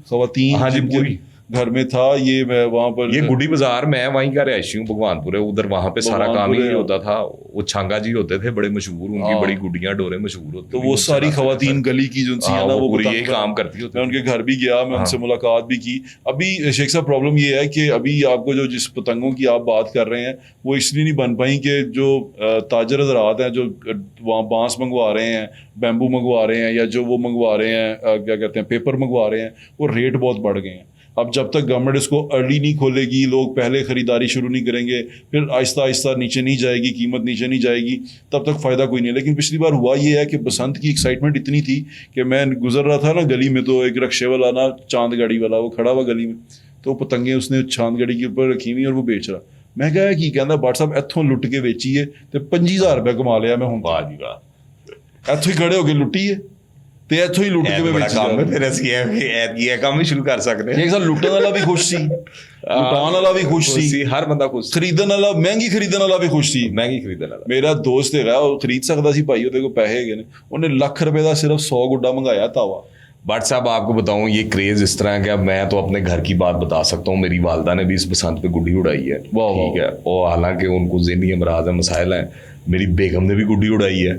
S2: खवातीन
S1: हाँ जी पूरी
S2: घर में था ये, मैं वहाँ पर
S1: ये गुड्डी बाजार, मैं वहीं का रहायशी हूँ भगवानपुर है, उधर वहाँ पे सारा काम ही होता था। वो छांगा जी होते थे बड़े मशहूर, उनकी बड़ी गुड्डियाँ डोरे मशहूर होती।
S2: तो वो सारी खवातीन गली की जो थी ना, वो
S1: पूरी यही काम करती होती।
S2: मैं उनके घर भी गया, मैं उनसे मुलाकात भी की। अभी शेख साहब प्रॉब्लम ये है कि अभी आपको जो जिस पतंगों की आप बात कर रहे हैं वो इसलिए नहीं बन पाई कि जो ताजर हजरात हैं जो वहाँ बांस मंगवा रहे हैं, बैम्बू मंगवा रहे हैं, या जो वो मंगवा रहे हैं क्या कहते हैं पेपर मंगवा रहे हैं, वो रेट बहुत बढ़ गए हैं। अब जब तक गवर्नमेंट इसको अर्ली नहीं खोलेगी, लोग पहले ख़रीदारी शुरू नहीं करेंगे, फिर आहिस्ता आहिस्ता नीचे नहीं जाएगी, कीमत नीचे नहीं जाएगी, तब तक फ़ायदा कोई नहीं है। लेकिन पिछली बार हुआ ये है कि बसंत की एक्साइटमेंट इतनी थी कि मैं गुजर रहा था ना गली में, तो एक रक्शे वाला ना चांद गाड़ी वाला वो खड़ा हुआ गली में, तो पतंगे उसने चांद गाड़ी के ऊपर रखी हुई और वो बेच रहा। मैं कहा कि कहना बाट साहब इत्थों लुट के बेची है तो 25,000 रुपया कमा लिया मैं। हूँ
S1: वाह जी वाह,
S2: इत्थों ही खड़े होके लुटी है ਤੇ ਇੱਥੋਂ ਹੀ ਲੁੱਟ ਕੇ ਵੇਚੀ
S1: ਕੰਮ ਹੈ। ਫਿਰ ਅਸੀਂ ਇਹ ਕੰਮ ਵੀ ਸ਼ੁਰੂ ਕਰ ਸਕਦੇ ਹਾਂ।
S2: ਇੱਕ ਸਾਲ ਲੁੱਟਣ ਵਾਲਾ ਵੀ ਖੁਸ਼ ਸੀ, ਲੁਟਾਉਣ ਵਾਲਾ ਵੀ ਖੁਸ਼ ਸੀ,
S1: ਹਰ ਬੰਦਾ ਖੁਸ਼,
S2: ਖਰੀਦਣ ਵਾਲਾ ਮਹਿੰਗੀ ਖਰੀਦਣ ਵਾਲਾ ਵੀ ਖੁਸ਼ ਸੀ।
S1: ਮਹਿੰਗੀ ਖਰੀਦਣ ਵਾਲਾ
S2: ਮੇਰਾ ਦੋਸਤ ਹੈਗਾ, ਉਹ ਖਰੀਦ ਸਕਦਾ ਸੀ ਭਾਈ, ਉਹਦੇ ਕੋਲ ਪੈਸੇ ਹੈਗੇ ਨੇ, ਉਹਨੇ ਲੱਖ ਰੁਪਏ ਦਾ ਸਿਰਫ 100 ਗੁੱਡਾ ਮੰਗਾਇਆ तावा।
S1: बट साहब आपको बताऊं ये क्रेज इस तरह का, मैं तो अपने घर की बात बता सकता हूँ। मेरी वालदा ने भी इस बसंत पे गुड्डी उड़ाई है, ठीक है, और हालांकि उनको ज़हनी अमराज है, मसाइल हैं। मेरी बेगम ने भी गुड्डी उड़ाई है,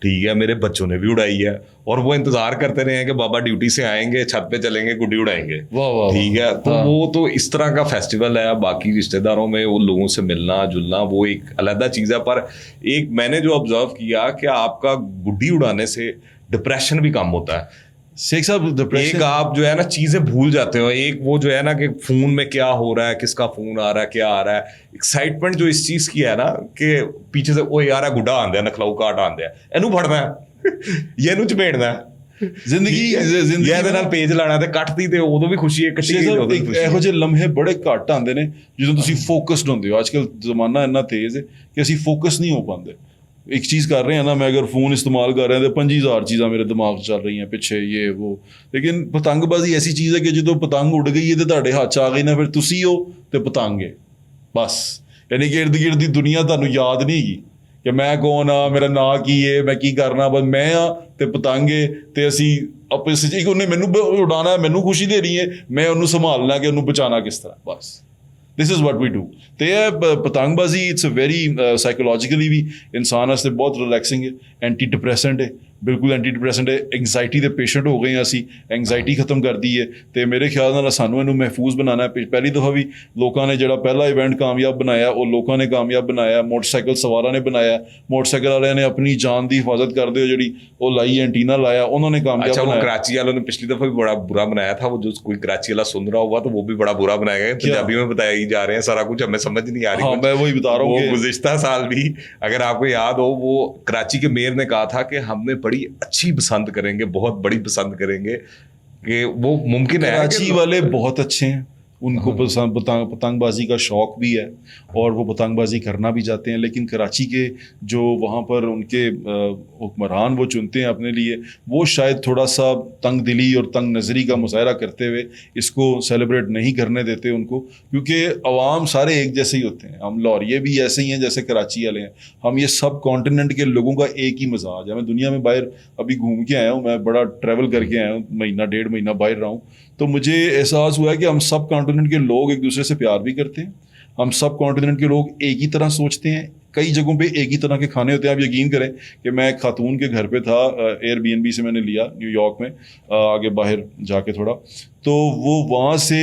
S1: ठीक है, मेरे बच्चों ने भी उड़ाई है, और वो इंतजार करते रहे हैं कि बाबा ड्यूटी से आएंगे, छत पे चलेंगे, गुड्डी उड़ाएंगे, ठीक है। तो वो तो इस तरह का फेस्टिवल है। बाकी रिश्तेदारों में वो लोगों से मिलना जुलना वो एक अलग चीज़ है। पर एक मैंने जो ऑब्जर्व किया कि आपका गुड्डी उड़ाने से डिप्रेशन भी कम होता है।
S2: शेख साहब
S1: एक
S2: डिप्रेशन,
S1: आप जो है ना चीजें भूल जाते हो, एक वो जो है ना कि फोन में क्या हो रहा है, किसका फोन आ रहा है, क्या आ रहा है, एक्साइटमेंट जो इस चीज की है ना कि पीछे से ओ यार गुड्डा आंदा नखलाऊ काट आंदा ਇਹਨੂੰ ਫੜਨਾ ਹੈ ये ਇਹਨੂੰ ਚਪੇੜਨਾ
S2: ਜ਼ਿੰਦਗੀ
S1: ਇਹਦੇ ਨਾਲ ਪੇਜ ਲਾਣਾ ਤੇ ਕੱਟਦੀ ਤੇ ਉਦੋਂ ਵੀ ਖੁਸ਼ੀ ਹੈ, ਕੱਟੀ
S2: ਇਹੋ
S1: ਉਦੋਂ ਵੀ ਖੁਸ਼ੀ ਹੈ।
S2: ਜਿਹੇ ਲਮਹੇ ਬੜੇ ਘੱਟ ਆਉਂਦੇ ਨੇ ਜਦੋਂ ਤੁਸੀਂ ਫੋਕਸਡ ਹੁੰਦੇ ਹੋ। ਅੱਜ ਕੱਲ੍ਹ ਜ਼ਮਾਨਾ ਇੰਨਾ ਤੇਜ਼ ਹੈ ਕਿ ਅਸੀਂ ਫੋਕਸ ਨਹੀਂ ਹੋ ਪਾਉਂਦੇ। ਇੱਕ ਚੀਜ਼ ਕਰ ਰਹੇ ਹਾਂ ਨਾ, ਮੈਂ ਅਗਰ ਫੋਨ ਇਸਤੇਮਾਲ ਕਰ ਰਿਹਾ ਤਾਂ 50,000 ਚੀਜ਼ਾਂ ਮੇਰੇ ਦਿਮਾਗ 'ਚ ਚੱਲ ਰਹੀਆਂ ਪਿੱਛੇ, ਇਹ ਉਹ। ਲੇਕਿਨ ਪਤੰਗਬਾਜ਼ੀ ਐਸੀ ਚੀਜ਼ ਹੈ ਕਿ ਜਦੋਂ ਪਤੰਗ ਉੱਡ ਗਈ ਹੈ ਤੇ ਤੁਹਾਡੇ ਹੱਥ 'ਚ ਆ ਗਈ ਨਾ, ਫਿਰ ਤੁਸੀਂ ਹੋ ਤੇ ਪਤੰਗ ਹੈ ਬਸ। ਯਾਨੀ ਕਿ ਇਰਦ ਗਿਰਦ ਦੀ ਦੁਨੀਆ ਤੁਹਾਨੂੰ ਯਾਦ ਨਹੀਂ ਹੈਗੀ ਕਿ ਮੈਂ ਕੌਣ ਆ, ਮੇਰਾ ਨਾਂ ਕੀ ਹੈ, ਮੈਂ ਕੀ ਕਰਨਾ, ਬਸ ਮੈਂ ਆ ਤੇ ਪਤੰਗ ਹੈ ਤੇ ਅਸੀਂ ਆਪਸ ਵਿੱਚ, ਇੱਕ ਉਹਨੇ ਮੈਨੂੰ ਉਡਾਉਣਾ, ਮੈਨੂੰ ਖੁਸ਼ੀ ਦੇ ਰਹੀ ਹੈ, ਮੈਂ ਉਹਨੂੰ ਸੰਭਾਲਣਾ ਕਿ ਉਹਨੂੰ ਬਚਾਉਣਾ ਕਿਸ ਤਰ੍ਹਾਂ, ਬਸ। This is what we do. ਤੇ ਇਹ ਪਤੰਗਬਾਜ਼ੀ ਇਟਸ ਅ ਵੈਰੀ ਸਾਈਕੋਲੋਜੀਕਲੀ ਵੀ ਇਨਸਾਨ ਵਾਸਤੇ ਬਹੁਤ ਰਿਲੈਕਸਿੰਗ ਹੈ, ਐਂਟੀ ਡਿਪਰੈਸੈਂਟ ਹੈ, ਬਿਲਕੁਲ ਐਂਟੀ ਡਿਪਰੈਸੈਂਟ ਹੈ। ਐਂਗਜ਼ਾਇਟੀ ਦੇ ਪੇਸ਼ੈਂਟ ਹੋ ਗਏ ਹਾਂ ਅਸੀਂ, ਐਂਗਜ਼ਾਇਟੀ ਖਤਮ ਕਰਦੀ ਹੈ ਤੇ ਮੇਰੇ ਖਿਆਲ ਨਾਲ ਸਾਨੂੰ ਇਹਨੂੰ ਮਹਿਫੂਜ਼ ਬਣਾਉਣਾ ਹੈ। ਪਹਿਲੀ ਦਫਾ ਵੀ ਲੋਕਾਂ ਨੇ ਜਿਹੜਾ ਪਹਿਲਾ ਇਵੈਂਟ ਕਾਮਯਾਬ ਬਣਾਇਆ, ਉਹ ਲੋਕਾਂ ਨੇ ਕਾਮਯਾਬ ਬਣਾਇਆ, ਮੋਟਰਸਾਈਕਲ ਸਵਾਰਾਂ ਨੇ ਬਣਾਇਆ, ਮੋਟਰਸਾਈਕਲ ਵਾਲਿਆਂ ਨੇ ਆਪਣੀ ਜਾਨ ਦੀ ਹਿਫਾਜ਼ਤ ਕਰਦੇ ਹੋ ਜਿਹੜੀ ਉਹ ਲਾਈ, ਐਂਟੀਨਾ ਲਾਇਆ, ਉਹਨਾਂ ने कामयाब
S1: अच्छा, वो
S2: बनाया।
S1: कराची वालों ने पिछली दफा भी बड़ा बुरा बनाया था, वो जो कोई कराची वाला सुन रहा होगा तो वो भी बड़ा बुरा बनाया गया। पंजाबी में बताया ही जा रहे हैं सारा कुछ, हमें समझ नहीं आ रही।
S2: हाँ, मैं वही बता रहा हूँ कि
S1: गुज़िश्ता साल भी अगर आपको याद हो, वो कराची के मेयर ने कहा था कि हमने बड़ी अच्छी पसंद करेंगे, बहुत बड़ी पसंद करेंगे, कि वो मुमकिन है।
S2: कराची वाले बहुत अच्छे हैं, उनको पतंगबाजी का शौक भी है और वो पतंगबाजी करना भी चाहते हैं। लेकिन कराची के जो वहाँ पर उनके हुक्मरान वो चुनते हैं अपने लिए, वो शायद थोड़ा सा तंग दिली और तंग नज़री का मुजाहरा करते हुए इसको सेलिब्रेट नहीं करने देते उनको, क्योंकि अवाम सारे एक जैसे ही होते हैं। हम लाहौरिये भी ऐसे ही हैं जैसे कराची वाले हैं। हम ये सब कॉन्टिनेंट के लोगों का एक ही मिजाज है। मैं दुनिया में बाहर अभी घूम के आया हूँ, मैं बड़ा ट्रैवल करके आया हूँ, महीना डेढ़ महीना बाहर रहा हूँ, तो मुझे एहसास हुआ है कि हम सब कॉन्टिनेंट के लोग एक दूसरे से प्यार भी करते हैं। हम सब कॉन्टिनेंट के लोग एक ही तरह सोचते हैं। कई जगहों पे एक ही तरह के खाने होते हैं। आप यकीन करें कि मैं एक खातून के घर पे था, एयरबीएनबी से मैंने लिया न्यूयॉर्क में, आगे बाहर जाके थोड़ा, तो वो वहाँ से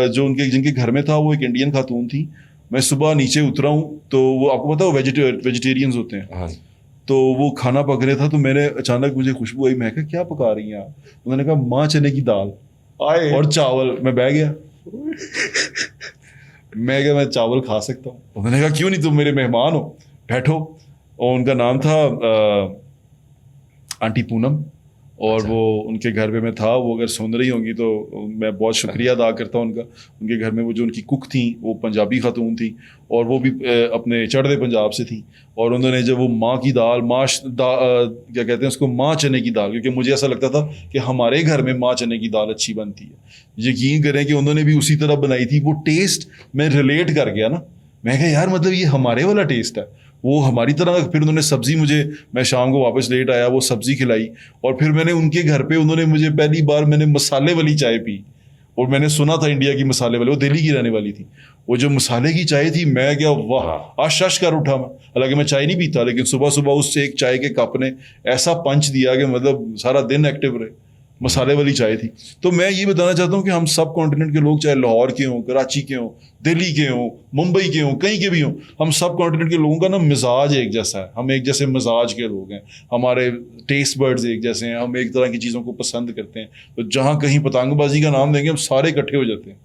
S2: जो उनके जिनके घर में था वो एक इंडियन खातून थी। मैं सुबह नीचे उतरा हूँ तो वो आपको पता है वेजिटेरियंस होते हैं, तो वो खाना पक रहा था, तो मैंने अचानक मुझे खुशबू आई, मैं कहा क्या पका रही हैं आप? उन्होंने कहा माँ चने की दाल और चावल। मैं बह गया, मैं क्या मैं चावल खा सकता हूँ? उन्होंने कहा क्यों नहीं, तुम मेरे मेहमान हो, बैठो। और उनका नाम था आंटी पूनम, और वो उनके घर पे मैं था। वो अगर सुन रही होंगी तो मैं बहुत शुक्रिया अदा करता हूँ उनका। उनके घर में वो जो उनकी कुक थी वो पंजाबी खातून थी और वो भी अपने चढ़दे पंजाब से थी। और उन्होंने जब वो माँ की दाल क्या कहते हैं उसको, माँ चने की दाल, क्योंकि मुझे ऐसा लगता था कि हमारे घर में माँ चने की दाल अच्छी बनती है। यकीन करें कि उन्होंने भी उसी तरह बनाई थी। वो टेस्ट मैं रिलेट कर गया ना, मैं कहा यार मतलब ये हमारे वाला टेस्ट है, वो हमारी तरह। फिर उन्होंने सब्ज़ी मुझे, मैं शाम को वापस लेट आया, वो सब्ज़ी खिलाई, और फिर मैंने उनके घर पे, उन्होंने मुझे पहली बार मैंने मसाले वाली चाय पी। और मैंने सुना था इंडिया की मसाले वाली, वो दिल्ली की रहने वाली थी, वो जो मसाले की चाय थी, मैं क्या वाह, आश कर उठा मैं। हालांकि मैं चाय नहीं पीता, लेकिन सुबह सुबह उससे एक चाय के कप ने ऐसा पंच दिया कि मतलब सारा दिन एक्टिव रहे। मसाले वाली चाय थी। तो मैं ये बताना चाहता हूँ कि हम सब कॉन्टिनेंट के लोग, चाहे लाहौर के हों, कराची के हों, दिल्ली के हों, मुंबई के हों, कहीं के भी हों, हम सब कॉन्टिनेंट के लोगों का ना मिजाज एक जैसा है। हम एक जैसे मिजाज के लोग हैं, हमारे टेस्ट बर्ड्स एक जैसे हैं, हम एक तरह की चीज़ों को पसंद करते हैं। तो जहाँ कहीं पतंगबाजी का नाम देंगे हम सारे इकट्ठे हो जाते हैं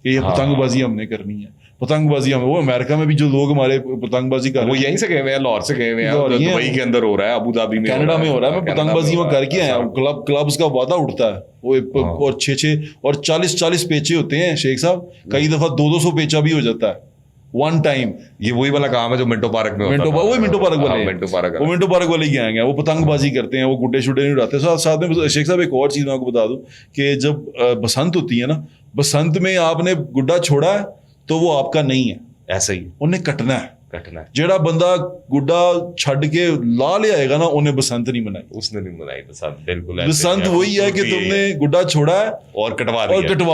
S2: कि ये पतंगबाजी हमने करनी है, पतंगबाजी हमें। वो अमेरिका में भी जो लोग हमारे पतंगबाजी कर,
S1: वो यहीं से गए हुए हैं, लाहौर से गए हुए हैं, दुबई के अंदर हो रहा है, अबू धाबी में,
S2: कनाडा में हो रहा है। मैं पतंगबाजी में करके आया हूँ। क्लब्स का वादा उठता है वो, और 6-6 और 40-40 पेचे होते हैं शेख साहब। कई दफा 200 पेचा भी हो जाता है वन टाइम।
S1: ये वही वाला काम है जो मिंटो पार्क में होता है।
S2: वही मिंटो पार्क वाले,
S1: वो
S2: मिंटो पार्क वाले ही आएंगे, वो पतंगबाजी करते हैं, वो गुड्डे शुड्डे नहीं उड़ाते। साथ में शेख साहब एक और चीज़ मैं आपको बता दूं कि जब बसंत होती है ना, बसंत में आपने गुड्डा छोड़ा है तो वो आपका नहीं है,
S1: ऐसे ही
S2: उन्हें कटना है।
S1: जेड़ा
S2: बंदा गुड्डा छड़ के ला ले आएगा ना, उन्हें बसंत नहीं मनाई,
S1: उसने नहीं मनाई बसंत। बिल्कुल
S2: बसंत वही है कि तुमने गुड्डा छोड़ा है
S1: और कटवा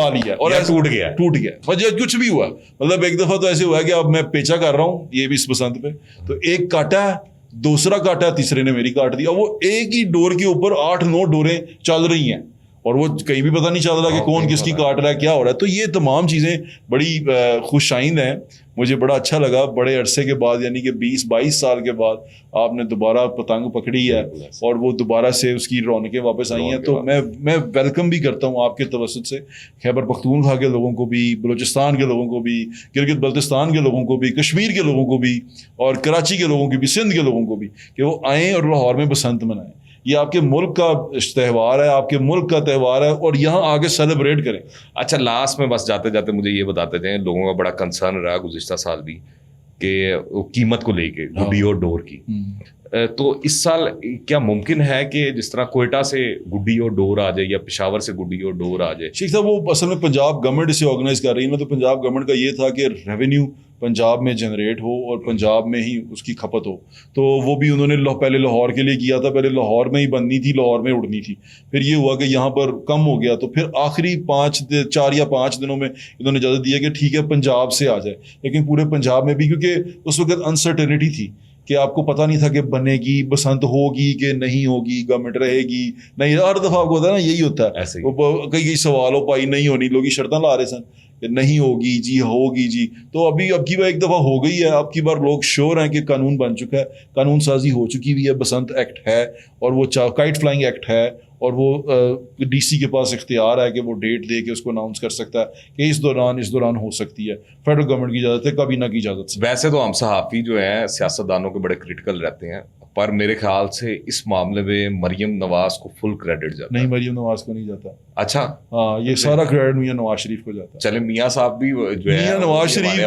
S1: लिया
S2: और
S1: टूट गया
S2: मतलब कुछ भी हुआ। मतलब एक दफा तो ऐसे हुआ कि अब मैं पेचा कर रहा हूँ ये भी इस बसंत पे, तो एक काटा है, दूसरा काटा है, तीसरे ने मेरी काट दी। और वो एक ही डोर के ऊपर 8-9 डोरें चल रही हैं। اور وہ کہیں بھی پتہ نہیں چل رہا کہ کون کس کی کاٹ رہا ہے, کیا ہو رہا ہے. تو یہ تمام چیزیں بڑی خوش آئند ہیں. مجھے بڑا اچھا لگا بڑے عرصے کے بعد, یعنی کہ 20-22 سال کے بعد آپ نے دوبارہ پتنگ پکڑی ہے اور وہ دوبارہ سے اس کی رونقیں واپس آئی ہیں. تو میں ویلکم بھی کرتا ہوں آپ کے توسط سے خیبر پختونخوا کے لوگوں کو بھی, بلوچستان کے لوگوں کو بھی, گلگت بلتستان کے لوگوں کو بھی, کشمیر کے لوگوں کو بھی, اور کراچی کے لوگوں کو بھی, سندھ کے لوگوں کو بھی, کہ وہ آئیں اور لاہور میں بسنت منائیں. یہ آپ کے ملک کا تہوار ہے, آپ کے ملک کا تہوار ہے, اور یہاں آگے سیلیبریٹ کریں.
S1: اچھا لاسٹ میں بس جاتے جاتے مجھے یہ بتاتے تھے, لوگوں کا بڑا کنسرن رہا گزشتہ سال بھی کہ قیمت کو لے کے گڈی اور ڈور کی, تو اس سال کیا ممکن ہے کہ جس طرح کوئٹہ سے گڈی اور ڈور آ جائے یا پشاور سے گڈی اور ڈور آ جائے؟
S2: شیخ صاحب وہ اصل میں پنجاب گورنمنٹ اسے آرگنائز کر رہی ہے نا, تو پنجاب گورنمنٹ کا یہ تھا کہ ریونیو پنجاب میں جنریٹ ہو اور پنجاب میں ہی اس کی کھپت ہو. تو وہ بھی انہوں نے پہلے لاہور کے لیے کیا تھا, پہلے لاہور میں ہی بننی تھی, لاہور میں اڑنی تھی. پھر یہ ہوا کہ یہاں پر کم ہو گیا, تو پھر آخری 4 یا 5 دنوں میں انہوں نے اجازت دیا کہ ٹھیک ہے پنجاب سے آ جائے. لیکن پورے پنجاب میں بھی, کیونکہ اس وقت انسرٹینٹی تھی کہ آپ کو پتہ نہیں تھا کہ بنے گی, بسنت ہوگی کہ نہیں ہوگی, گورنمنٹ رہے گی نہیں. ہر دفعہ آپ کو ہوتا ہے نا, یہی ہوتا ہے, کئی سوالوں پائی نہیں ہونی, لوگ شرطیں لا رہے سن کہ نہیں ہوگی جی, ہوگی جی. تو اب کی بار ایک دفعہ ہو گئی ہے, اب کی بار لوگ شور ہیں کہ قانون بن چکا ہے, قانون سازی ہو چکی ہوئی ہے, بسنت ایکٹ ہے, اور وہ کائٹ فلائنگ ایکٹ ہے, اور وہ ڈی سی کے پاس اختیار ہے کہ وہ ڈیٹ دے کے اس کو اناؤنس کر سکتا ہے کہ اس دوران ہو سکتی ہے. فیڈرل گورنمنٹ کی اجازت ہے, کابینہ کی اجازت سے.
S1: ویسے تو ہم صحافی جو ہیں سیاستدانوں کے بڑے کرٹیکل رہتے ہیں, پر میرے خیال سے اس معاملے میں مریم نواز کو فل کریڈٹ جاتا ہے.
S2: نہیں, مریم نواز کو نہیں جاتا.
S1: اچھا
S2: ہاں, یہ سارا کریڈٹ میاں نواز شریف کو جاتا ہے.
S1: چلے میاں صاحب بھی جو ہے
S2: میاں نواز شریف,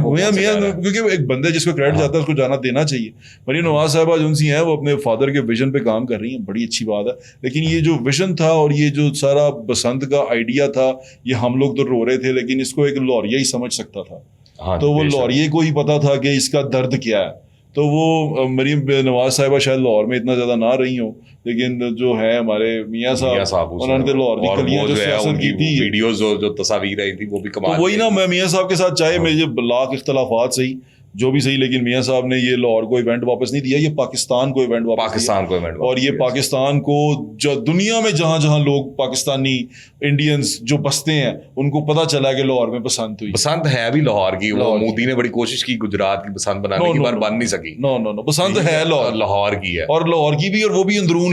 S2: میاں کیونکہ ایک بندے جس کو کریڈٹ جاتا ہے اس کو جانا دینا چاہیے. مریم نواز صاحبہ جو سی ہیں وہ اپنے فادر کے ویژن پہ کام کر رہی ہیں, بڑی اچھی بات ہے. لیکن یہ جو ویژن تھا اور یہ جو سارا بسنت کا آئیڈیا تھا, یہ ہم لوگ تو رو رہے تھے, لیکن اس کو ایک لوریا ہی سمجھ سکتا تھا. تو وہ لوریے کو ہی پتا تھا کہ اس کا درد کیا ہے. تو وہ مریم نواز صاحبہ شاید لاہور میں اتنا زیادہ نہ رہی ہوں, لیکن جو ہے ہمارے میاں صاحب انہوں نے لاہور کی گلیاں جو سیاست کی تھی,
S1: ویڈیوز جو تصاویر آئی تھی وہ بھی کمال.
S2: تو وہی نا, میں میاں صاحب کے ساتھ چاہے میرے لاکھ اختلافات صحیح جو بھی صحیح, لیکن میاں صاحب نے یہ لاہور کو ایونٹ واپس نہیں دیا, یہ پاکستان کو ایونٹ واپس دیا. اور یہ پاکستان کو جو دنیا میں جہاں جہاں لوگ پاکستانی انڈینز جو بستے ہیں ان کو پتہ چلا کہ لاہور میں بسنت ہوئی.
S1: بسنت ہے بھی لاہور کی, وہ مودی نے بڑی کوشش کی گجرات کی بسنت بنانے کی, پر بن نہیں سکی.
S2: نو بسنت ہے
S1: لاہور کی ہے,
S2: اور لاہور کی بھی, اور وہ بھی اندرون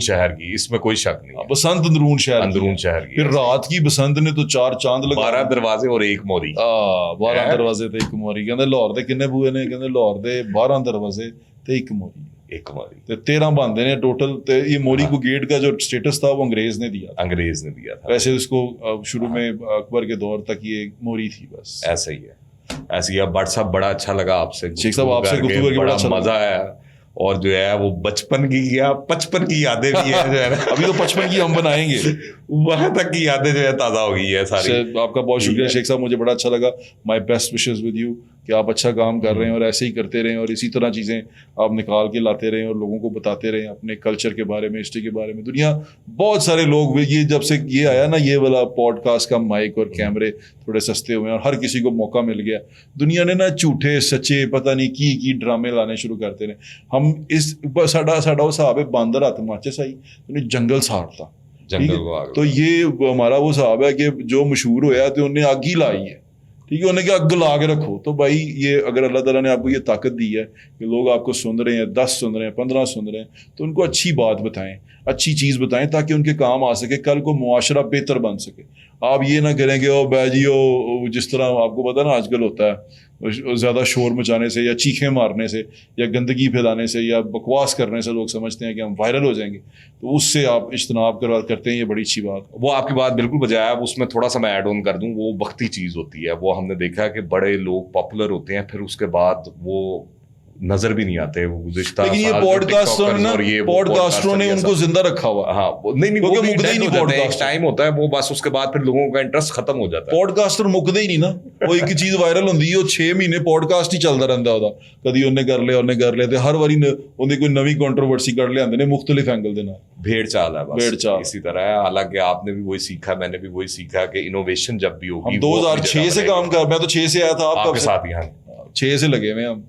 S2: شہر
S1: کی, اس میں کوئی شک نہیں.
S2: بسنت اندرون شہر کی. پھر رات کی بسنت نے تو 4 چاند لگا,
S1: 12 دروازے اور 1 موری.
S2: 12 دروازے تے 1 موری. کہندے لاہور دے کنے بوئے نے, کہندے لاہور دے 12 دروازے تے 1 موری. 13 باندھے نے ٹوٹل. یہ موری کو گیٹ کا جو اسٹیٹس تھا وہ انگریز نے دیا تھا. ویسے اس کو شروع میں اکبر کے دور تک یہ موری تھی بس.
S1: ایسا ہی ہے. اب بٹ صاحب بڑا اچھا لگا آپ سے,
S2: شیخ صاحب آپ سے گفتگو کر کے بڑا
S1: مزہ آیا, اور جو ہے وہ بچپن کی یادیں بھی ہیں جو ہے نا,
S2: ابھی تو 55 کی ہم بنائیں گے,
S1: وہاں تک کی یادیں جو ہے تازہ ہو گئی ہے ساری.
S2: آپ کا بہت شکریہ شیخ صاحب, مجھے بڑا اچھا لگا. My best wishes with you کہ آپ اچھا کام کر رہے ہیں اور ایسے ہی کرتے رہیں, اور اسی طرح چیزیں آپ نکال کے لاتے رہیں اور لوگوں کو بتاتے رہیں اپنے کلچر کے بارے میں, ہسٹری کے بارے میں. دنیا بہت سارے لوگ, یہ جب سے یہ آیا نا یہ والا پوڈ کاسٹ کا مائک اور کیمرے تھوڑے سستے ہوئے ہیں اور ہر کسی کو موقع مل گیا, دنیا نے نا جھوٹے سچے پتہ نہیں کی ڈرامے لانے شروع کرتے رہے. ہم اس ساڈا وہ صاحب ہے باندر ہاتھ ماچے سائی جنگل ساڑتا. تو یہ ہمارا وہ صاحب ہے کہ جو مشہور ہوا تو انہیں آگ ہی لائی ہے, ٹھیک ہے, انہیں کہ اگ لا کے رکھو. تو بھائی یہ اگر اللہ تعالیٰ نے آپ کو یہ طاقت دی ہے کہ لوگ آپ کو سن رہے ہیں, 10 سن رہے ہیں, 15 سن رہے ہیں, تو ان کو اچھی بات بتائیں, اچھی چیز بتائیں تاکہ ان کے کام آ سکے, کل کو معاشرہ بہتر بن سکے. آپ یہ نہ کریں کہ او بھائی جی او, جس طرح آپ کو پتا نا آج کل ہوتا ہے زیادہ شور مچانے سے یا چیخیں مارنے سے یا گندگی پھیلانے سے یا بکواس کرنے سے لوگ سمجھتے ہیں کہ ہم وائرل ہو جائیں گے, تو اس سے آپ اجتناب کرتے ہیں, یہ بڑی اچھی بات.
S1: وہ آپ کی بات بالکل بجائے, اس میں تھوڑا سا میں ایڈ آن کر دوں, وہ وقتی چیز ہوتی ہے. وہ ہم نے دیکھا ہے کہ بڑے لوگ پاپولر ہوتے ہیں, پھر اس کے بعد وہ نظر بھی نہیں آتے. وہ گزشتہ
S2: لیکن یہ پوڈ کاسٹروں نے ان کو زندہ رکھا ہوا.
S1: ہاں نہیں وہ مکدے ہی نہیں, ایک ٹائم ہوتا ہے وہ, بس اس کے بعد پھر لوگوں کا انٹرسٹ ختم ہو جاتا ہے.
S2: پوڈ کاسٹر مکدے ہی نہیں نا, وہ ایک چیز وائرل ہوندی ہے, 6 مہینے پوڈ کاسٹ ہی چلتا رہتا ہے. کدی انہیں کر لے ہر واری انہیں کوئی نوی کنٹروورسی کر لے آتے ہیں مختلف اینگل دے نال.
S1: بھیڑ چال ہے بس اسی طرح ہے. حالانکہ آپ نے بھی وہی سیکھا, میں نے بھی وہی سیکھا کہ انوویشن جب بھی ہوگی.
S2: ہم 2006 سے کام کر, میں تو 6 سے آیا تھا, آپ کے ساتھ ہی 6 سے لگے ہوئے ہم.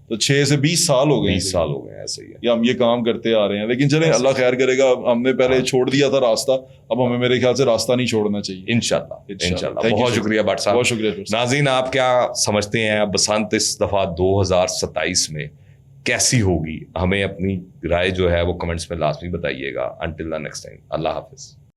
S2: تو 6 سے 20 سال ہو گئے
S1: 20 سال ہو گئے ایسے ہی ہے.
S2: یا ہم یہ کام کرتے آ رہے ہیں. لیکن چلیں اللہ خیر کرے گا, ہم نے پہلے چھوڑ دیا تھا راستہ, اب ہمیں میرے خیال سے راستہ نہیں چھوڑنا چاہیے
S1: انشاءاللہ. بہت شکریہ بٹ صاحب.
S2: بہت شکریہ.
S1: ناظرین آپ کیا سمجھتے ہیں بسنت اس دفعہ 2027 میں کیسی ہوگی؟ ہمیں اپنی رائے جو ہے وہ کمنٹس میں لازمی بتائیے گا. انٹل دا نیکسٹ ٹائم, اللہ حافظ.